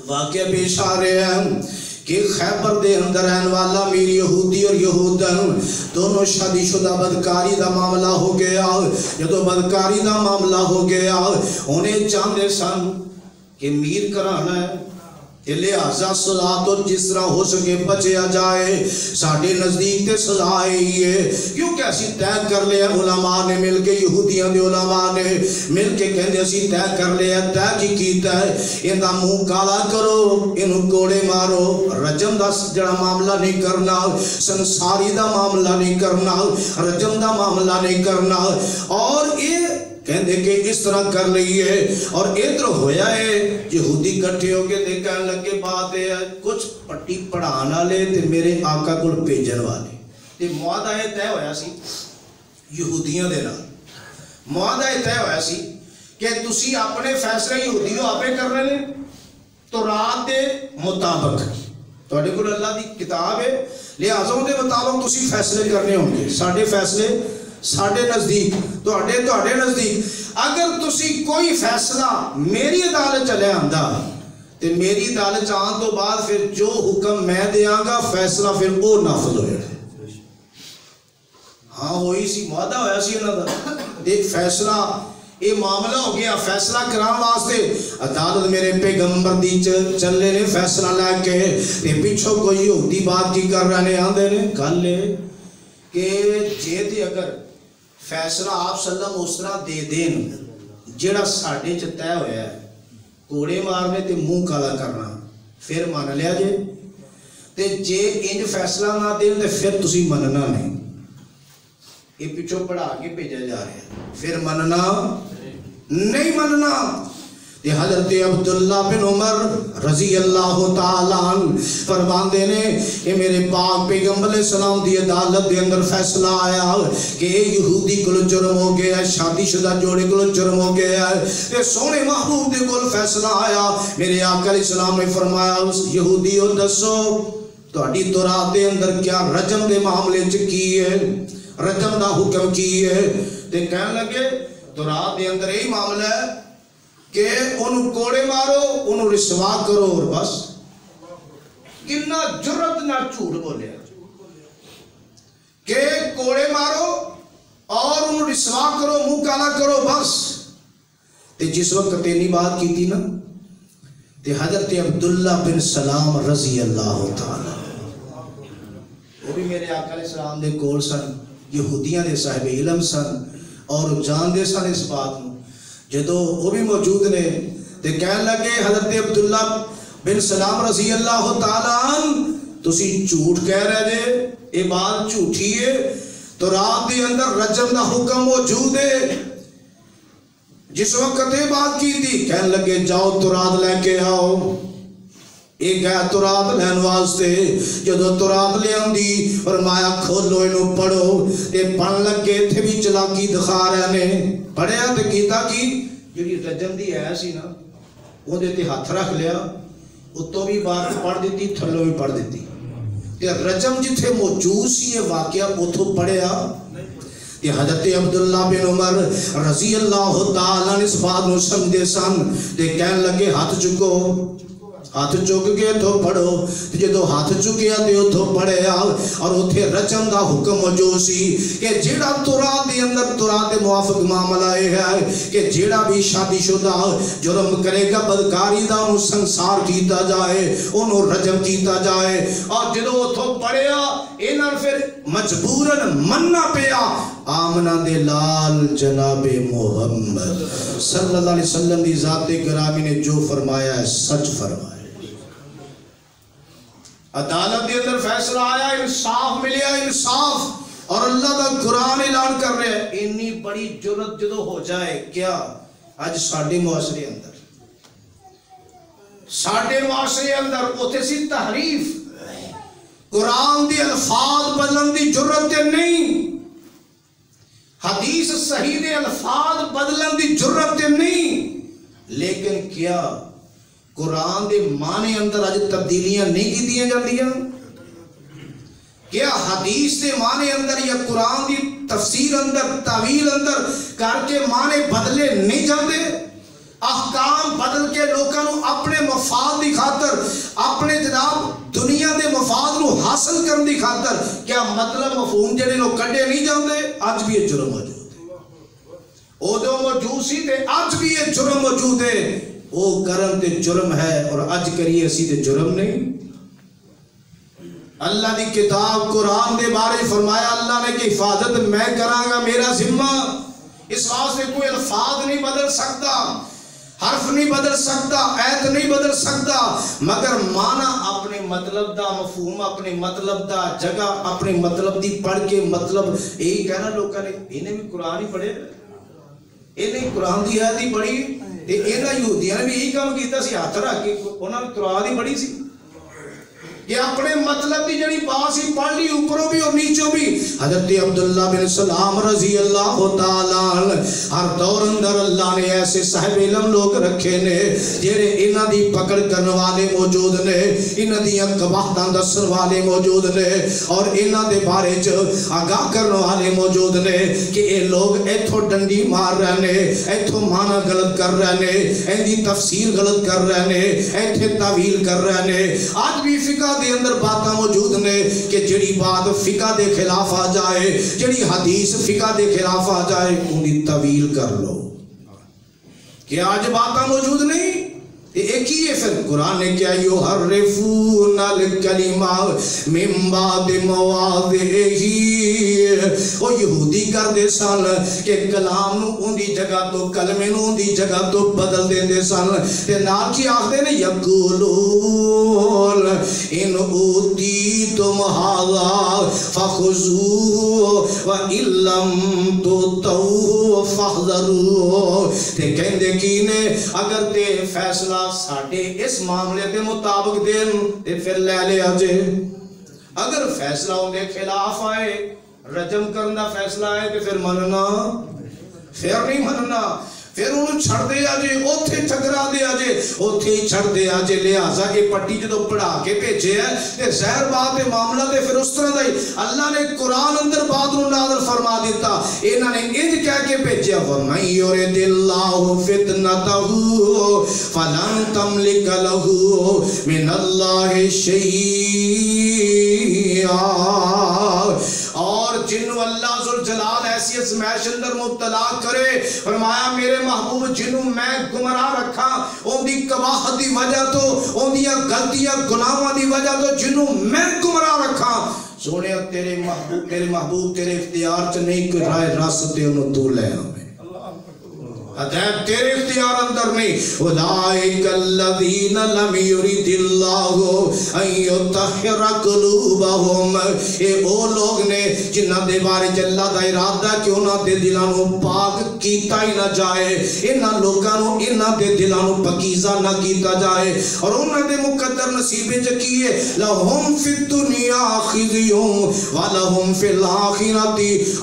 واقعہ پیش آ رہے ہیں کہ خیبر دے اندر رہن والا میری یہودی اور یہودن دونوں شادی شدہ بدکاری دا معاملہ ہو گیا جدو بدکاری دا معاملہ ہو گیا انہیں چاندے سن کہ میر کرانا ہے لہذا سزا تو جس طرح ہو سکے بچیا جائے، ساڑھے نزدیک تے سزا ہی ہے، کیونکہ اسی طے کر لیا علماء نے مل کے، یہودیاں دے علماء نے مل کے کہندے اسی طے کر لیا، طے کی کیتا ہے انہاں منہ کالا کرو، انہوں کوڑے مارو، رجم دا جڑا معاملہ نہیں کرنا، سنساری دا معاملہ نہیں کرنا، رجم دا معاملہ نہیں کرنا، اور یہ کہندے کہ اس طرح کر رہی ہے۔ اور ادھر ہویا ہے یہودی کٹھے ہو کے دیکھنے لگے بات ہے کچھ پٹی پڑھانا لے تے میرے آقا کو بھیجن والے، تے معاہدہ طے ہویا سی یہودیاں دے نال، معاہدہ طے ہویا سی کہ تسی اپنے فیصلے یہودیوں آپے کر رہے ہیں تورات دے مطابق، تواڈے کول اللہ دی کتاب ہے لہذا اون دے مطابق تسی فیصلے کرنے ہوں گے، ساڈے فیصلے ساڑھے نزدیک تواڈے نزدیک، اگر تسی کوئی فیصلہ میری عدالت چلے آندا تے میری عدالت آن تو بعد پھر جو حکم میں دیاں گا فیصلہ پھر وہ نافذ ہوئے، ہاں ہوئی سی معاہدہ ہویا سی انہاں دا، ایک فیصلہ یہ معاملہ ہو گیا، فیصلہ کران واسطے عدالت میرے پیغمبر دی چلے نے فیصلہ لے کے تے پیچھو کوئی یہودی بات کی کر رہے ہیں، آندے نے گل ہے کہ جے تے اگر فیصلہ آپ صلی اللہ علیہ وسلم اس طرح دے دین جڑا ساڑھے طے ہویا ہے، کوڑے مارنے تے منہ کالا کرنا، پھر مان لیا جے، تے جے انج فیصلہ نہ دین تے پھر تسی مننا نہیں، یہ پیچھو پڑھا کے بھیجا جا رہا ہے، پھر مننا نہیں مننا۔ یہ حضرت عبداللہ بن عمر رضی اللہ تعالیٰ عنہ فرماندے نے کہ میرے پاک پیغمبر علیہ السلام دی عدالت دے اندر فیصلہ آیا کہ یہودی کل جرم ہو گیا، شادی شدہ جوڑے کل جرم ہو گیا ہے، یہ سونے محبوب دے کل فیصلہ آیا، میرے آقا علیہ السلام نے فرمایا اس یہودیو دسو تہاڈی تورات دے اندر کیا رجم دے معاملے چ کی ہے، رجم دا حکم کی ہے، تے کہنے لگے تورات دے اندر یہی معاملہ ہے کہ انہوں کوڑے مارو، انہوں رسوا کرو، اور بس کنا جرت نہ جھوٹ بولے کہ کوڑے مارو اور انہوں رسوا کرو، منہ کالا کرو، بس۔ تے جس وقت تینی بات کی تھی نا تے حضرت عبداللہ بن سلام رضی اللہ تعالی وہ بھی میرے آقا علیہ السلام دے کول سن، یہودیاں دے صاحب علم سن اور جان دے سن اس بات میں، جدو وہ بھی موجود نے تے کہنے لگے حضرت عبداللہ بن سلام رضی اللہ تعالیٰ عنہ تسی جھوٹ کہہ رہے دے، یہ بات جھوٹی ہے، تو رات دے اندر رجم دا حکم موجود ہے، جس وقت یہ بات کی تھی کہنے لگے جاؤ تورات لے کے آؤ، ایک گیا تورات لین واسطے، جدو تورات لے آندی فرمایا کھولو انہوں پڑھو، تے پڑھ لگے تھے بھی چلاکی دکھا رہے نے، پڑھیا تے کیتا کی جڑی رجم دی ہے سی نا وہ دیتے ہاتھ رکھ لیا، اتوں بھی بات پڑھ دیتی تھلوں بھی پڑھ دیتی، تے رجم جتھے موجود سی یہ واقعہ اتوں پڑھیا، تے حضرت عبداللہ بن عمر رضی اللہ تعالیٰ اس بات نو سمجھے سن، تے کہنے لگے ہاتھ چکو، ہاتھ چک کے تو پڑھو، جدو ہاتھ چکیا تے تو پڑھیا، اور اتھے رجم دا حکم موجود سی کہ جیڑا تورات دے اندر تورات دے موافق معاملہ ہے کہ جیڑا بھی شادی شدہ جرم کرے گا بدکاری دا انہوں سنسار کیتا جائے، انہوں رجم کیتا جائے، اور جدو تو پڑھیا انہوں پھر مجبوراً مننا پیا آمنہ دے لال جناب محمد صلی اللہ علیہ وسلم دی ذات گرامی نے جو فرمایا ہے سچ فرمایا۔ عدالت دے اندر فیصلہ آیا، انصاف ملیا، انصاف، اور اللہ دا قرآن اعلان کر رہے ہیں اتنی بڑی جرت جدو ہو جائے کیا آج ساڑھے معاشرے اندر اتھے سی تحریف، قرآن دی الفاظ بدلن دی جرت نہیں، حدیث صحیح دے الفاظ بدلن دی جرت نہیں، لیکن کیا قرآن دے معنی اندر آج تبدیلیاں نہیں کی دیا جاندیاں؟ کیا حدیث دے معنی اندر یا قرآن دی تفسیر اندر تعویل اندر کر کے معنی بدلے نہیں جاندے؟ احکام بدل کے لوگوں اپنے مفاد دی خاطر، اپنے جناب دنیا دے مفاد نو حاصل کرن دی خاطر کیا مطلب مفہوم جڑے نو کڈے نہیں جاندے؟ آج بھی یہ جرم موجود ہے، ادو موجود سی تے آج بھی یہ جرم موجود ہے، وہ کرن تے جرم ہے اور اج کریے اسی تے جرم نہیں. اللہ دی کتاب قرآن دے بارے فرمایا اللہ نے کہ حفاظت میں کراں گا، میرا ذمہ. اس واسطے کوئی الفاظ نہیں بدل سکتا، حرف نہیں بدل سکتا، ایت نہیں بدل سکتا، مگر معنی اپنے مطلب دا، مفہوم اپنے مطلب دا، جگہ اپنے مطلب دی پڑھ کے مطلب یہی کہنا لوگوں نے انہیں بھی قرآن ہی پڑھے، انہیں قرآن دی آیت ہی پڑھی. انہاں یہودیاں نے بھی یہی کام کیتا سی، ہاتھ رکھ کے انہاں نے قرآن ہی پڑھی سی کہ اپنے مطلب دی جڑی بات سی پڑھ لی اوپروں بھی اور نیچوں بھی. حضرت عبداللہ بن سلام رضی اللہ تعالیٰ ہر دور اندر اللہ نے ایسے صاحب علم لوگ رکھے نے جڑے انہاں دی پکڑ کرنے والے موجود نے، انہاں دی قباحتاں دسن والے موجود نے اور انہاں دے بارے چ آگاہ کرنے والے موجود نے کہ اے لوگ ایتھوں ڈنڈی مار رہے نے، ایتھوں معنی غلط کر رہے نے، ایندی تفسیر غلط کر رہے نے، ایتھے تعویل کر رہے نے. آج بھی فقہ دے اندر باتاں موجود نے کہ جڑی بات فقہ دے خلاف آ جائے، جڑی حدیث فقہ دے خلاف آ جائے ان کی تعویل کر لو. کہ آج باتاں موجود نہیں، ایک ہی ہے. پھر قرآن نے کیا یحرفون الکلمہ من بعد مواضعہ، وہ یہودی کر دے سن کہ کلام نو ان دی جگہ تو کلمے نو ان دی جگہ تو بدل دے دے سن تے نال کی آخدے نے یقولون ان اوتیتم ھذا فخذوہ وان لم تؤتوہ فاحذروا. تے کہندے کی نے اگر تے فیصلہ ساڑھے اس معاملے دے مطابق دین تے پھر لے لے آجے، اگر فیصلہ ان دے خلاف آئے، رجم کرنا فیصلہ آئے تو پھر مننا، پھر نہیں مننا، پھر انہوں چھڑ دے آجے، اوتھے ٹھکرا دے آجے، اوتھے ہی چھڑ دے آجے. لہٰذا یہ پٹی جدو پڑھا کے بھیجے ہے تے ظاہر بات ہے معاملہ تے پھر اس طرح دا ہی اللہ نے قرآن اندر بات نو نازل فرما دیتا. انہاں نے انج کہہ کے بھیجیا وَمَن يُرِدِ اللَّهُ فِتْنَتَهُ فَلَن تَمْلِكَ لَهُ مِنَ اللَّهِ شَيْئًا. اور جنو اللہ ذوالجلال ایسی ازمائش اندر مبتلا کرے، فرمایا میرے محبوب جنو میں گمراہ رکھا ان دی قباحت دی وجہ تو، ان دی غلطیاں گناہاں دی وجہ تو جنو میں گمراہ رکھا، سونے تیرے محبوب میرے محبوب تیرے اختیار چ نہیں کوئی رائے راستے انہوں تو لے ہمیں ہدایت تیرے اختیار اندر نہیں. اولئک الذین لم یرد اللہ ان یطہر قلوبہم، اے او لوگ نے جنہاں دے بارے اللہ دا ارادہ کہ انہاں دے دلاں نو پاک کیتا ہی نہ جائے، انہاں لوکاں نو انہاں دے دلاں نو پاکیزہ نہ کیتا جائے. اور انہاں دے مقدر نصیب وچ کیے لہم فی الدنیا خزی ولہم فی الآخرۃ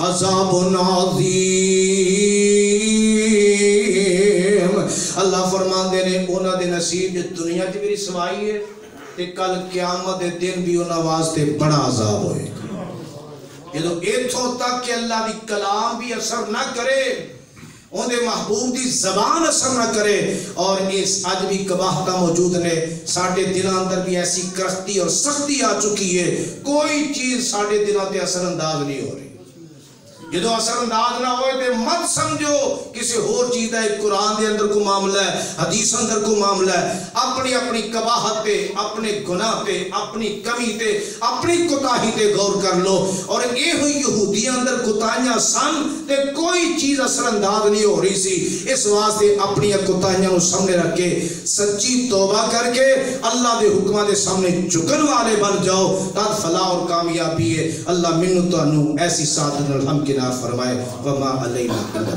عذاب عظیم. اللہ فرماندے نے انہاں دے نصیب دنیا چ بھی رسوائی ہے تے کل قیامت دے دن بھی انہاں واسطے بڑا عذاب ہوئے گا. جدو ایتھوں تک کہ اللہ دی کلام بھی اثر نہ کرے، ان دے محبوب دی زبان اثر نہ کرے، اور اس اج بھی قباحتاں موجود نے ساڈے دلاں اندر بھی ایسی کرختی اور سختی آ چکی ہے، کوئی چیز ساڈے دلاں تے اثر انداز نہیں ہو رہی. جدو اثر انداز نہ ہوئے تے مت سمجھو کسی اور چیز ہے، قرآن دے اندر کو معاملہ ہے، حدیث اندر کو معاملہ ہے. اپنی اپنی قباحت تے، اپنے گناہ تے، اپنی کمی تے، اپنی کوتاہی تے غور کر لو. اور یہ ہوئی یہودیاں اندر کوتاہیاں سن تے کوئی چیز اثر انداز نہیں ہو رہی سی. اس واسطے اپنی کوتاہیاں کو سامنے رکھ کے سچی توبہ کر کے اللہ دے حکماں دے سامنے جھکن والے بن جاؤ، تب فلاح اور کامیابی ہے. اللہ منو تانوں ایسی سعادت نال ہم فرمائے وما علینا الا